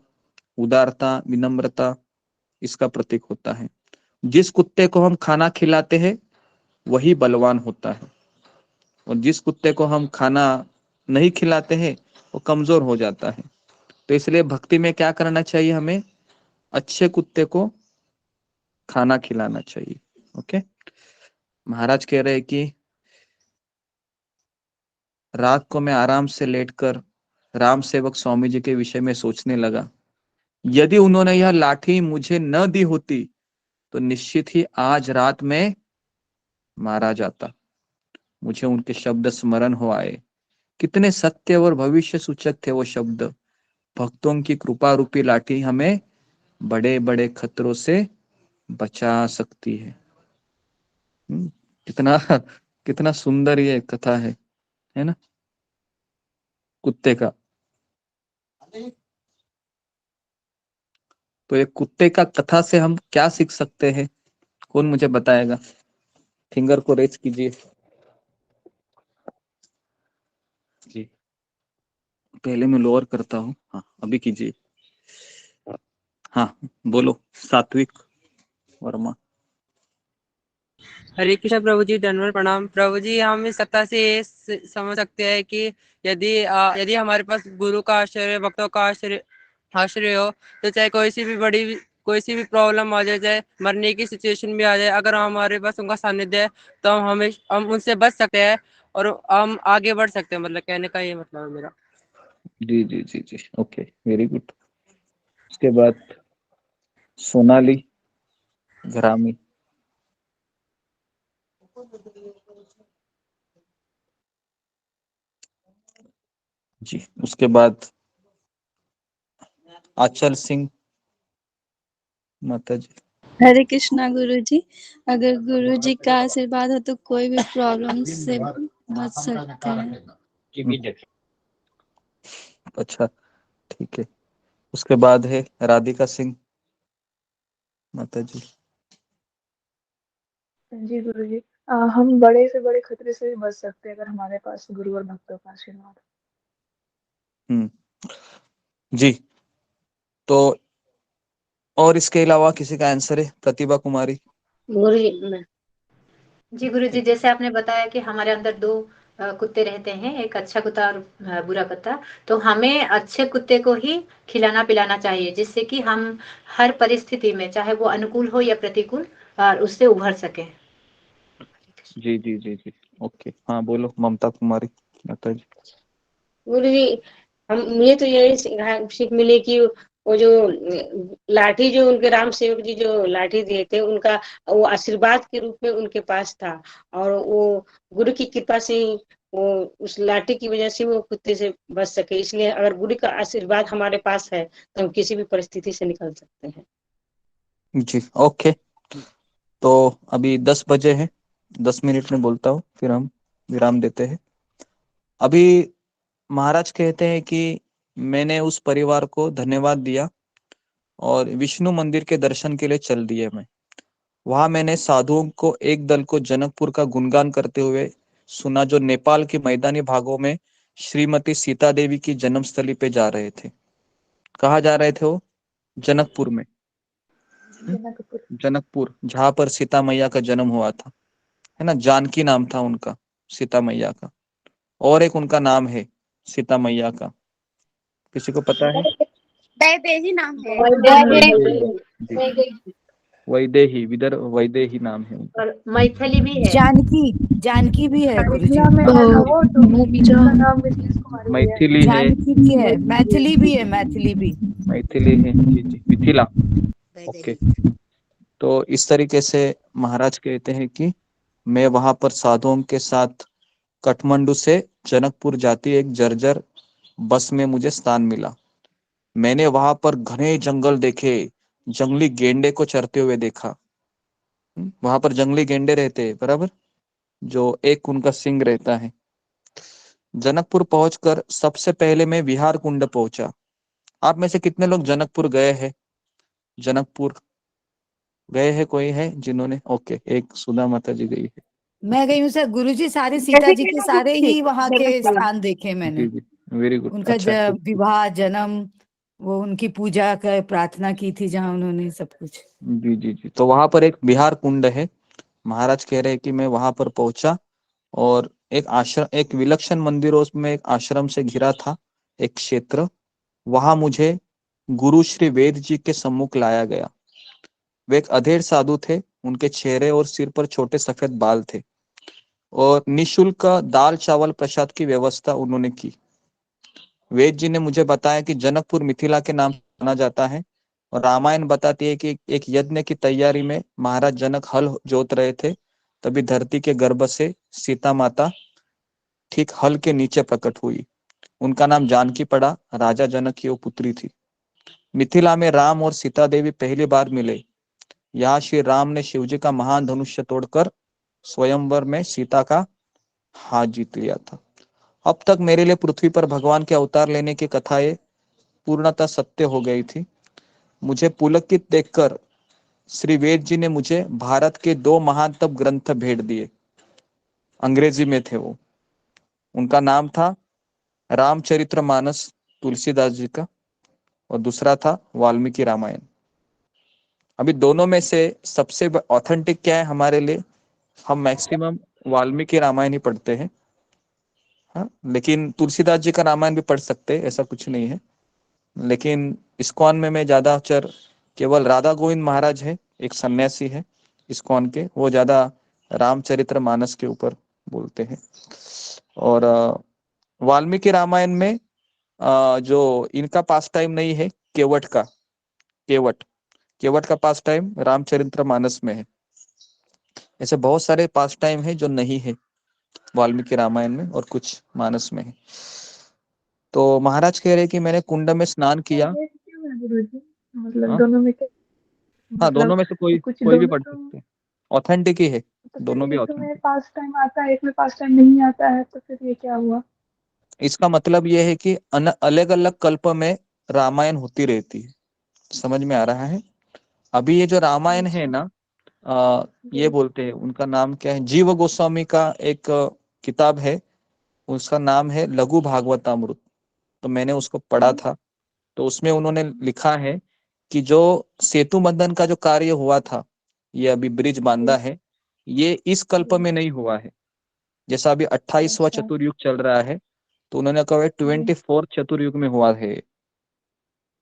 उदारता विनम्रता इसका प्रतीक होता है। जिस कुत्ते को हम खाना खिलाते हैं वही बलवान होता है और जिस कुत्ते को हम खाना नहीं खिलाते हैं वो कमजोर हो जाता है। तो इसलिए भक्ति में क्या करना चाहिए, हमें अच्छे कुत्ते को खाना खिलाना चाहिए। ओके, महाराज कह रहे हैं कि रात को मैं आराम से लेटकर राम सेवक स्वामी जी के विषय में सोचने लगा। यदि उन्होंने यह लाठी मुझे न दी होती तो निश्चित ही आज रात में मारा जाता। मुझे उनके शब्द स्मरण हो आए। कितने सत्य और भविष्य सूचक थे वो शब्द। भक्तों की कृपा रूपी लाठी हमें बड़े बड़े खतरों से बचा सकती है। कितना कितना सुंदर ये कथा है ना कुत्ते का। तो एक कुत्ते का कथा से हम क्या सीख सकते हैं, कौन मुझे बताएगा? फिंगर को रेज कीजिए जी। पहले मैं लोअर करता हूँ। हाँ अभी कीजिए। हाँ बोलो सात्विक वर्मा। हरे कृष्ण प्रभु जी, दंडवत प्रणाम। प्रभु जी, हम इस कथा से ये समझ सकते हैं कि यदि हमारे पास गुरु का आश्रय, भक्तों का आश्रय हो तो चाहे कोई सी भी प्रॉब्लम आ जाए, चाहे मरने की सिचुएशन भी आ जाए, अगर हमारे पास उनका सानिध्य है तो हम उनसे बच सकते हैं और हम आगे बढ़ सकते हैं। मतलब कहने का ये मतलब है मेरा। जी जी जी जी ओके, वेरी गुड। उसके बाद सोनाली घरामी। जी, उसके बाद आचल सिंह माता जी। हरे कृष्णा गुरु जी। अगर गुरु जी का आशीर्वाद हो तो कोई भी प्रॉब्लम से बच सकते हैं। अच्छा ठीक है। उसके बाद है राधिका सिंह माता जी। जी गुरु जी, हम बड़े से बड़े खतरे से भी बच सकते हैं अगर हमारे पास गुरु और भक्तों का आशीर्वाद। जी, तो और इसके अलावा किसी का आंसर है? प्रतिभा कुमारी। जी गुरु जी, जैसे आपने बताया कि हमारे अंदर दो कुत्ते रहते हैं, एक अच्छा कुत्ता और बुरा कुत्ता। तो हमें अच्छे कुत्ते को ही खिलाना पिलाना चाहिए जिससे कि हम हर परिस्थिति में, चाहे वो अनुकूल हो या प्रतिकूल, उससे उभर सके। जी जी जी जी ओके। हाँ बोलो ममता कुमारी माता जी। गुरु जी, मुझे तो यही सीख मिली कि वो जो लाठी जो उनके राम सेवक जी जो लाठी दिए थे, उनका वो आशीर्वाद के रूप में उनके पास था, और वो गुरु की कृपा से ही वो उस लाठी की वजह से वो कुत्ते से बच सके। इसलिए अगर गुरु का आशीर्वाद हमारे पास है तो हम किसी भी परिस्थिति से निकल सकते हैं। जी ओके, तो अभी 10 बजे हैं, 10 मिनट में बोलता हूँ, फिर हम विराम देते हैं। अभी महाराज कहते हैं कि मैंने उस परिवार को धन्यवाद दिया और विष्णु मंदिर के दर्शन के लिए चल दिए। मैं वहां मैंने साधुओं को एक दल को जनकपुर का गुणगान करते हुए सुना, जो नेपाल के मैदानी भागों में श्रीमती सीता देवी की जन्मस्थली पे जा रहे थे। कहाँ जा रहे थे वो? जनकपुर में, जनकपुर, जहां पर सीता मैया का जन्म हुआ था, है ना। जानकी नाम था उनका, सीता मैया का, और एक उनका नाम है सीता मैया का, किसी को पता है? वैदेही नाम है। वैदेही, विदर वैदेही नाम है उनका। और मैथिली भी है। जानकी भी है गुरुजी। मैथिली है, जानकी भी है, मैथिली भी है, मैथिली भी, मैथिली है, जी जी, मिथिला। ओके, तो इस तरीके से महाराज कहते हैं कि मैं वहां पर साधुओं के साथ काठमांडू से जनकपुर जाती एक जर्जर बस में मुझे स्थान मिला। मैंने वहां पर घने जंगल देखे, जंगली गेंडे को चरते हुए देखा। वहां पर जंगली गेंडे रहते हैं, बराबर, जो एक उनका सिंग रहता है। जनकपुर पहुंचकर सबसे पहले मैं विहार कुंड पहुंचा। आप में से कितने लोग जनकपुर गए हैं? जनकपुर गए हैं? कोई है जिन्होंने? ओके, एक सुधा माता जी गई है। मैं गई हूँ सर गुरुजी। सारे सीता जी के सारे ही वहाँ के स्थान देखे मैंने। जी जी, वेरी गुड। उनका अच्छा, विवाह, जन्म, वो उनकी पूजा का प्रार्थना की थी जहाँ उन्होंने सब कुछ। जी जी जी, तो वहां पर एक विहार कुंड है। महाराज कह रहे हैं कि मैं वहां पर पहुंचा और एक आश्रम, एक विलक्षण मंदिर, उसमें एक आश्रम से घिरा था एक क्षेत्र। वहां मुझे गुरु श्री वेद जी के सम्मुख लाया गया। वे एक अधेड़ साधु थे, उनके चेहरे और सिर पर छोटे सफेद बाल थे, और निशुल्क दाल चावल प्रसाद की व्यवस्था उन्होंने की। वेद जी ने मुझे बताया कि जनकपुर मिथिला के नाम जाना जाता है, और रामायण बताती है कि एक यज्ञ की तैयारी में महाराज जनक हल जोत रहे थे, तभी धरती के गर्भ से सीता माता ठीक हल के नीचे प्रकट हुई। उनका नाम जानकी पड़ा। राजा जनक की वो पुत्री थी। मिथिला में राम और सीता देवी पहली बार मिले। यहाँ श्री राम ने शिवजी का महान धनुष्य तोड़कर स्वयंवर में सीता का हाथ जीत लिया था। अब तक मेरे लिए पृथ्वी पर भगवान के अवतार लेने की कथाएं पूर्णतः सत्य हो गई थी। मुझे पुलकित देखकर श्री वेद जी ने मुझे भारत के 2 महानतम ग्रंथ भेंट दिए। अंग्रेजी में थे वो। उनका नाम था रामचरितमानस तुलसीदास जी का, और दूसरा था वाल्मीकि रामायण। अभी दोनों में से सबसे ऑथेंटिक क्या है हमारे लिए? हम मैक्सिमम वाल्मीकि रामायण ही पढ़ते हैं, हाँ, लेकिन तुलसीदास जी का रामायण भी पढ़ सकते हैं, ऐसा कुछ नहीं है। लेकिन इस्कॉन में मैं ज्यादातर केवल राधा गोविंद महाराज है, एक सन्यासी है इस्कॉन के, वो ज्यादा रामचरितमानस के ऊपर बोलते हैं। और वाल्मीकि रामायण में जो इनका पास टाइम नहीं है, केवट का, केवट का पास टाइम रामचरितमानस में है। ऐसे बहुत सारे पास टाइम है जो नहीं है वाल्मीकि रामायण में, और कुछ मानस में है। तो महाराज कह रहे कि मैंने कुंड में स्नान किया। मतलब हाँ? दोनों में क्या? हाँ, मतलब दोनों में से कोई कुछ कोई भी दोनों पढ़ तो, सकते हैं, ऑथेंटिक ही है, तो दोनों भी फिर एक में ऑथेंटिक। पास टाइम आता है, एक में पास टाइम नहीं आता है, तो फिर ये क्या हुआ? इसका मतलब ये है कि अलग अलग कल्प में रामायण होती रहती है। समझ में आ रहा है? अभी ये जो रामायण है ना, ये बोलते हैं, उनका नाम क्या है, जीव गोस्वामी का एक किताब है, उसका नाम है लघु भागवतामृत। तो मैंने उसको पढ़ा था, तो उसमें उन्होंने लिखा है कि जो सेतु बंधन का जो कार्य हुआ था, ये अभी ब्रिज बांधा है, ये इस कल्प में नहीं हुआ है। जैसा अभी 28वां चतुर्युग चल रहा है, तो उन्होंने कहा 24 चतुर्युग में हुआ है।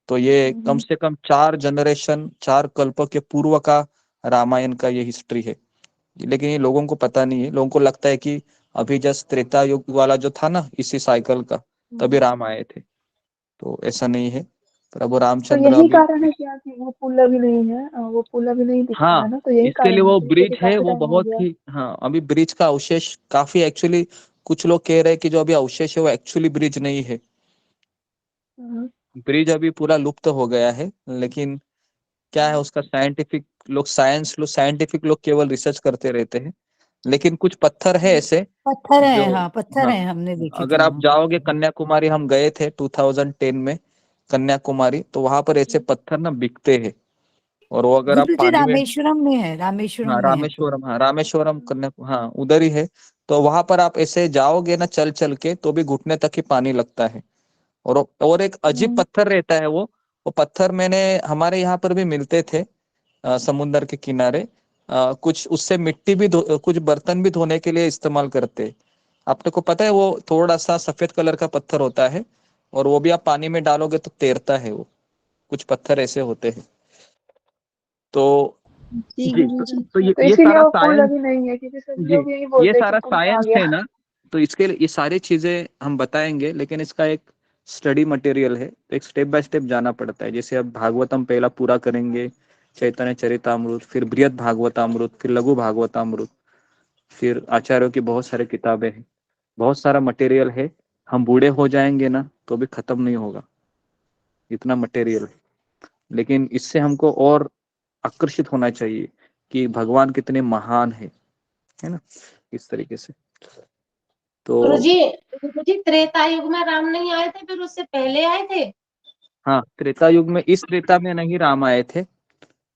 तो ये कम से कम 4 जनरेशन, 4 कल्प के पूर्व का रामायण का ये हिस्ट्री है। लेकिन ये लोगों को पता नहीं है। लोगों को लगता है कि अभी जस्ट त्रेता युग वाला जो था ना, इसी साइकिल का, तभी राम आए थे। तो ऐसा नहीं है। प्रभु तो रामचंद्र यही अभी, कारण है क्या कि वो पुल अभी नहीं है, वो पुल अभी नहीं दिख रहा हाँ है ना, तो यही इसके लिए कारण है वो क्या? ब्रिज क्योंकि है, काफी वो टाइम हो बहुत गया। ही, हाँ अभी ब्रिज का अवशेष काफी एक्चुअली, कुछ लोग कह रहे हैं कि जो अभी अवशेष है वो एक्चुअली ब्रिज नहीं है, हाँ। ब्रिज अभी पूरा लुप्त हो गया है। लेकिन क्या है उसका साइंटिफिक लोग, साइंटिफिक लोग केवल रिसर्च करते रहते हैं। लेकिन कुछ पत्थर है ऐसे पत्थर जो, है, हाँ पत्थर हाँ है, हमने देखे थे अगर आप वहाँ जाओगे पत्थर। कन्याकुमारी, हम गए थे 2010 में कन्याकुमारी, तो वहां पर ऐसे पत्थर ना बिकते हैं, और वो अगर आप गुरु जी पानी में, रामेश्वरम में है, रामेश्वरम हाँ में है तो। रामेश्वरम, हाँ रामेश्वरम कन्या, हाँ उधर ही है। तो वहां पर आप ऐसे जाओगे ना चल चल के, तो भी घुटने तक ही पानी लगता है। और एक अजीब पत्थर रहता है वो पत्थर मैंने, हमारे यहाँ पर भी मिलते थे समुन्द्र के किनारे। कुछ उससे मिट्टी भी कुछ बर्तन भी धोने के लिए इस्तेमाल करते। आपने को पता है वो थोड़ा सा सफेद कलर का पत्थर होता है, और वो भी आप पानी में डालोगे तो तैरता है वो। कुछ पत्थर ऐसे होते हैं। तो जी जी, गुरु जी। तो तो ये इसीलिए सारा वो पुल साइंस, अभी नहीं है, क्योंकि सभी जी लोग यही ये बोलते हैं कि सारा पुल कहाँ साइंस गया। है ना, तो इसके लिए ये सारी चीजें हम बताएंगे, लेकिन इसका एक स्टडी मटेरियल है, तो एक स्टेप बाय स्टेप जाना पड़ता है। जैसे अब भागवतम पहला पूरा करेंगे, चैतन्य चरितामृत, फिर बृहद भागवतामृत, फिर लघु भागवतामृत, फिर आचार्यों की बहुत सारी किताबें हैं, बहुत सारा मटेरियल है। हम बूढ़े हो जाएंगे ना तो भी खत्म नहीं होगा, इतना मटेरियल है। लेकिन इससे हमको और आकर्षित होना चाहिए कि भगवान कितने महान है ना, इस तरीके से। तो गुरुजी त्रेता युग में राम नहीं आए थे, फिर उससे पहले आए थे? हाँ त्रेता युग में, इस त्रेता में नहीं राम आए थे,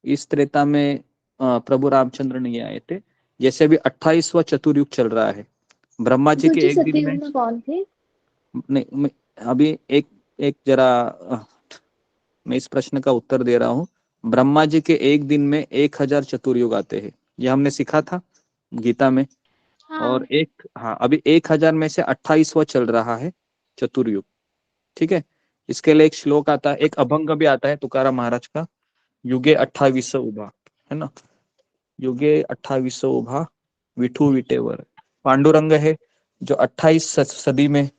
इस त्रेता में प्रभु रामचंद्र नहीं आए थे। जैसे अभी 28वां चतुर्युग चल रहा है, ब्रह्मा जी गुरु के जी एक दिन सतयुग में, में कौन थे? नहीं अभी एक एक जरा मैं इस प्रश्न का उत्तर दे रहा हूँ। ब्रह्मा जी के एक दिन में 1000 चतुर्युग आते हैं, ये हमने सीखा था गीता में। और हाँ। एक, हाँ अभी 1000 में से 28वां चल रहा है चतुर्युग, ठीक है। इसके लिए एक श्लोक आता है, एक अभंग भी आता है तुकाराम महाराज का, युगे 28 उभा, है ना, युगे 28 उभा, विठू विटेवर। पांडुरंग है जो 28 सदी में,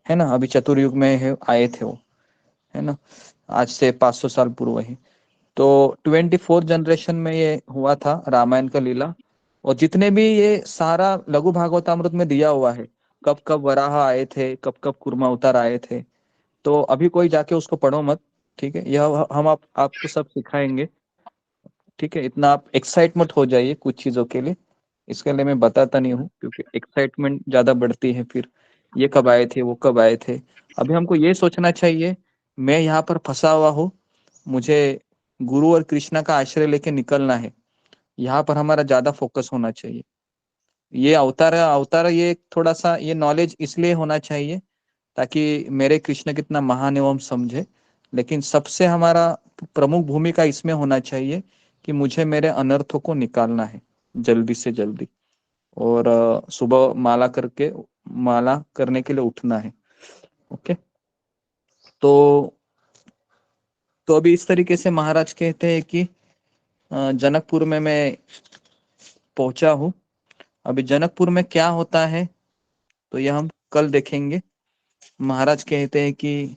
है ना, अभी चतुर्युग में है, आए थे वो, है ना, आज से 500 साल पूर्व ही। तो 24 जनरेशन में ये हुआ था रामायण का लीला। और जितने भी ये सारा लघु भागवतामृत में दिया हुआ है, कब कब वराह आए थे, कब कब कुर्मा उतार आए थे, तो अभी कोई जाके उसको पढ़ो मत, ठीक है। यह हम आपको सब सिखाएंगे, ठीक है। इतना आप एक्साइट मत हो जाइए कुछ चीजों के लिए, इसके लिए मैं बताता नहीं हूँ, क्योंकि एक्साइटमेंट ज्यादा बढ़ती है फिर, ये कब आए थे, वो कब आए थे। अभी हमको ये सोचना चाहिए, मैं यहाँ पर फंसा हुआ हूँ, मुझे गुरु और कृष्णा का आश्रय लेके निकलना है, यहाँ पर हमारा ज्यादा फोकस होना चाहिए। ये अवतार अवतार ये थोड़ा सा ये नॉलेज इसलिए होना चाहिए ताकि मेरे कृष्ण कितना महान है वो हम समझे। लेकिन सबसे हमारा प्रमुख भूमिका इसमें होना चाहिए कि मुझे मेरे अनर्थों को निकालना है जल्दी से जल्दी, और सुबह माला करने के लिए उठना है। ओके, तो अभी इस तरीके से महाराज कहते हैं कि जनकपुर में मैं पहुंचा हूँ। अभी जनकपुर में क्या होता है तो यह हम कल देखेंगे। महाराज कहते हैं कि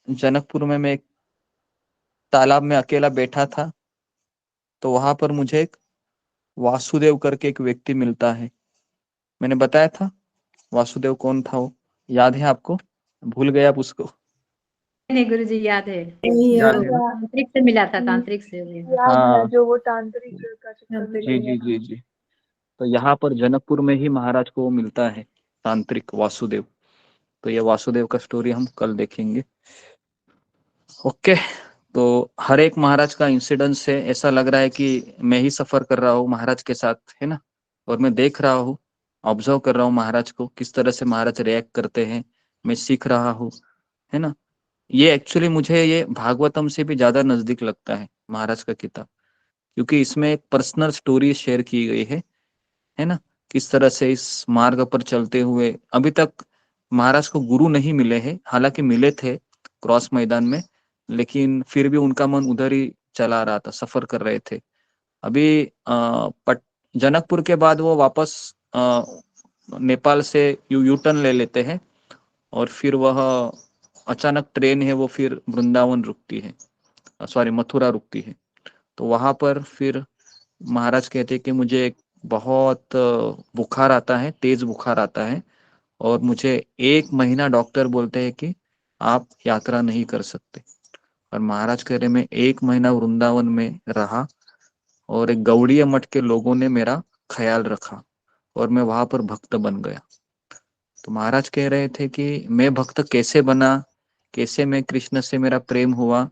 जनकपुर में मैं एक तालाब में अकेला बैठा था, तो वहां पर मुझे एक वासुदेव करके एक व्यक्ति मिलता है। मैंने बताया था वासुदेव कौन था, वो याद है आपको? भूल गए आप उसको? नहीं गुरु जी, याद है, याद जो है ना? तांत्रिक से मिला था, तांत्रिक से। याद है, हाँ जो वो तांत्रिक का चक्कर में जी गिर गया जी था। जी जी। तो यहाँ पर जनकपुर में ही महाराज को वो मिलता है, तांत्रिक वासुदेव। तो ये वासुदेव का स्टोरी हम कल देखेंगे। ओके, तो हर एक महाराज का इंसिडेंस है, ऐसा लग रहा है कि मैं ही सफर कर रहा हूँ महाराज के साथ, है ना। और मैं देख रहा हूँ, ऑब्जर्व कर रहा हूँ महाराज को, किस तरह से महाराज रिएक्ट करते हैं, मैं सीख रहा हूँ, है ना। ये एक्चुअली मुझे ये भागवतम से भी ज्यादा नजदीक लगता है महाराज का किताब, क्योंकि इसमें एक पर्सनल स्टोरी शेयर की गई है ना। किस तरह से इस मार्ग पर चलते हुए अभी तक महाराज को गुरु नहीं मिले हैं, हालांकि मिले थे क्रॉस मैदान में, लेकिन फिर भी उनका मन उधर ही चला रहा था, सफर कर रहे थे। अभी जनकपुर के बाद वो वापस नेपाल से यू टर्न ले लेते हैं, और फिर वह अचानक ट्रेन है वो फिर वृंदावन रुकती है, सॉरी मथुरा रुकती है। तो वहां पर फिर महाराज कहते हैं कि मुझे बहुत बुखार आता है, तेज बुखार आता है, और मुझे 1 महीना डॉक्टर बोलते हैं कि आप यात्रा नहीं कर सकते। और महाराज कह रहे मैं 1 महीना वृंदावन में रहा और एक गौड़ीय मठ के लोगों ने मेरा ख्याल रखा और मैं वहां पर भक्त बन गया। तो महाराज कह रहे थे कि मैं भक्त कैसे बना, कैसे मैं कृष्ण से मेरा प्रेम हुआ,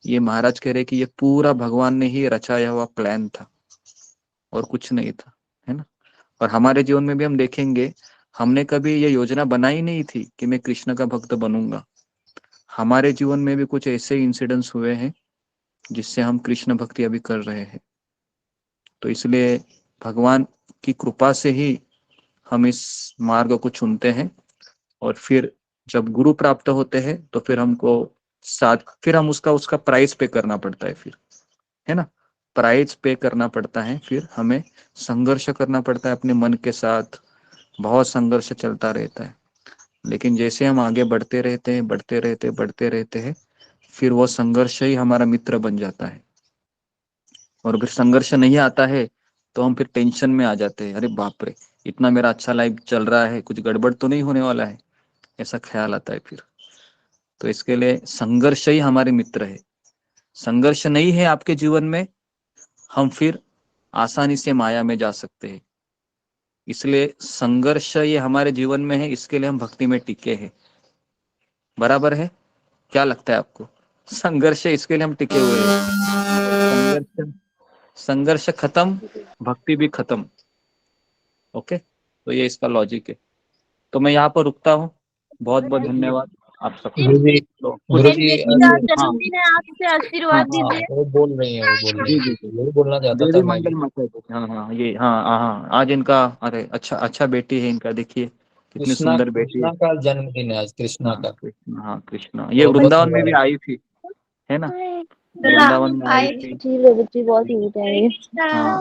ये महाराज कह रहे कि ये पूरा भगवान ने ही रचाया हुआ प्लान था और कुछ नहीं था, है ना। और हमारे जीवन में भी हम देखेंगे, हमने कभी ये योजना बनाई नहीं थी कि मैं कृष्ण का भक्त बनूंगा। हमारे जीवन में भी कुछ ऐसे इंसिडेंट्स हुए हैं जिससे हम कृष्ण भक्ति अभी कर रहे हैं। तो इसलिए भगवान की कृपा से ही हम इस मार्ग को चुनते हैं, और फिर जब गुरु प्राप्त होते हैं तो फिर हमको फिर हम उसका प्राइस पे करना पड़ता है, फिर, है ना, प्राइस पे करना पड़ता है। फिर हमें संघर्ष करना पड़ता है अपने मन के साथ, बहुत संघर्ष चलता रहता है। लेकिन जैसे हम आगे बढ़ते रहते हैं, फिर वो संघर्ष ही हमारा मित्र बन जाता है। और अगर संघर्ष नहीं आता है तो हम फिर टेंशन में आ जाते हैं, अरे बाप रे, इतना मेरा अच्छा लाइफ चल रहा है, कुछ गड़बड़ तो नहीं होने वाला है, ऐसा ख्याल आता है फिर। तो इसके लिए संघर्ष ही हमारे मित्र है। संघर्ष नहीं है आपके जीवन में, हम फिर आसानी से माया में जा सकते हैं। इसलिए संघर्ष ये हमारे जीवन में है, इसके लिए हम भक्ति में टिके हैं। बराबर है? क्या लगता है आपको? संघर्ष है, इसके लिए हम टिके हुए हैं। संघर्ष खत्म, भक्ति भी खत्म। ओके, तो ये इसका लॉजिक है। तो मैं यहाँ पर रुकता हूँ। बहुत बहुत धन्यवाद आप सबको। जन्मदिन है, आपसे आशीर्वाद दीजिए। वो बोल रही है, यही बोलना चाहता था देवी मैं मंडल माता। हाँ, ये हाँ, आज इनका, अरे अच्छा बेटी है इनका, देखिए कितनी सुंदर बेटी है। कृष्णा का जन्मदिन है आज, कृष्णा का। कृष्णा ये वृंदावन में भी आई थी, है ना, वृंदावन में आई थी। जी बच्ची बहुत क्यूट है। हाँ,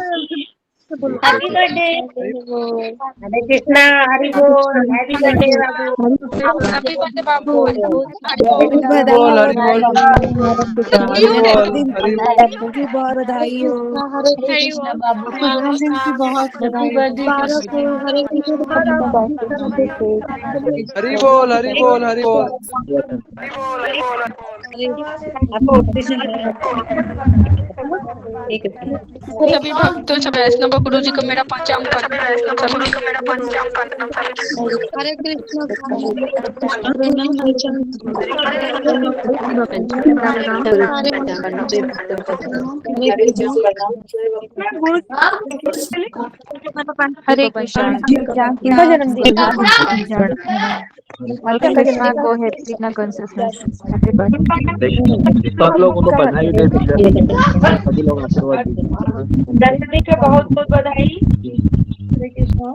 हैप्पी बर्थडे। हरे कृष्णा, हरि बोल, हैप्पी बर्थडे बाबू। हैप्पी बर्थडे बाबू। जन्मदिन की बहुत बधाई हो। हरे कृष्णा बाबू को जन्मदिन की बहुत बधाई। हरि बोल हरि बोल हरि बोल। सभी भक्तों से वैष्णव गुरु जी को मेरा पंचांग हरे कृष्ण। हरे कृष्ण। किसका जन्मदिन था? हरे कृष्णा को है कृष्णा कॉन्शियसनेस। Happy birthday. सब लोग उनको बधाई दे देते हैं, सभी लोग आशीर्वाद दीजिए। जन्मदिन का बहुत बहुत बधाई। हरे कृष्णा।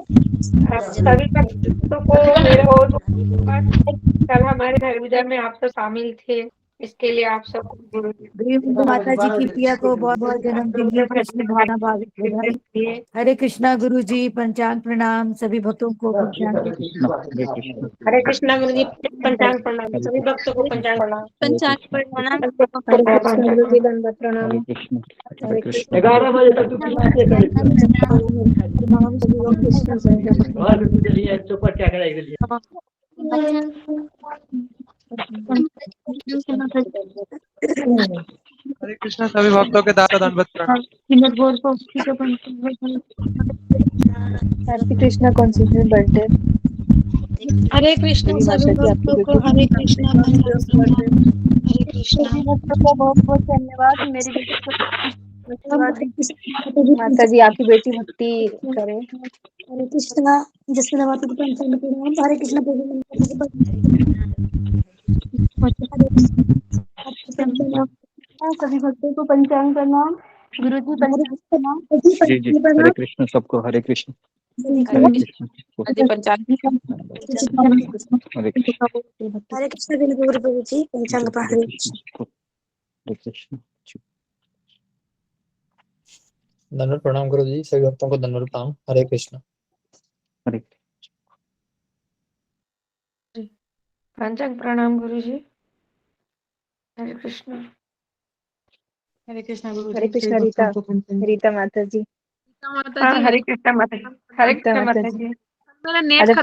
सभी भक्तों को मेरा बहुत कल हमारे धर्मविजय में आप सब शामिल थे, इसके लिए आप सबको माता जी की प्रिया को बहुत बहुत जन्मदिन की कृष्ण भावना भावित बधाई। हरे कृष्णा गुरु जी, पंचांग प्रणाम सभी भक्तों को। हरे कृष्णा गुरु जी, पंचांग प्रणाम सभी भक्तों को। पंचांग प्रणाम। पंचांग प्रणाम। हरे कृष्ण गुरु जी, दंडवत प्रणाम। हरे कृष्ण। 11 बजे तक हरे कृष्णा सभी भक्तों के दाता दंडवत प्रणाम। Happy Krishna consciousness birthday. Hare Krishna सभी भक्तों को हरे कृष्णा। हरे कृष्णा। बहुत बहुत धन्यवाद। मेरी बेटी माता जी आपकी बेटी भक्ति करे। हरे कृष्णा। जिसमें माता की पंचांग प्रणाम। हरे कृष्णा सभी भक्तों को पंचांग प्रणाम। गुरु जी पंचांग प्रणाम। जी हरे कृष्ण सबको। हरे कृष्ण। हरे कृष्ण। हरे कृष्ण गुरु जी पंचांग हरे कृष्ण। धन्यवाद प्रणाम गुरु जी, सभी भक्तों को धन्यवाद प्रणाम। हरे कृष्ण। पंचांग प्रणाम गुरु जी। हरे कृष्णा। हरे कृष्णा गुरु हरे जी, सभी कृष्णा रीता, भक्तों को पंचांग रीता माता जी। हाँ, हरे कृष्णा माता जी। हरे रीता कृष्णा माता माता जी। जी। मेरा नेट अच्छा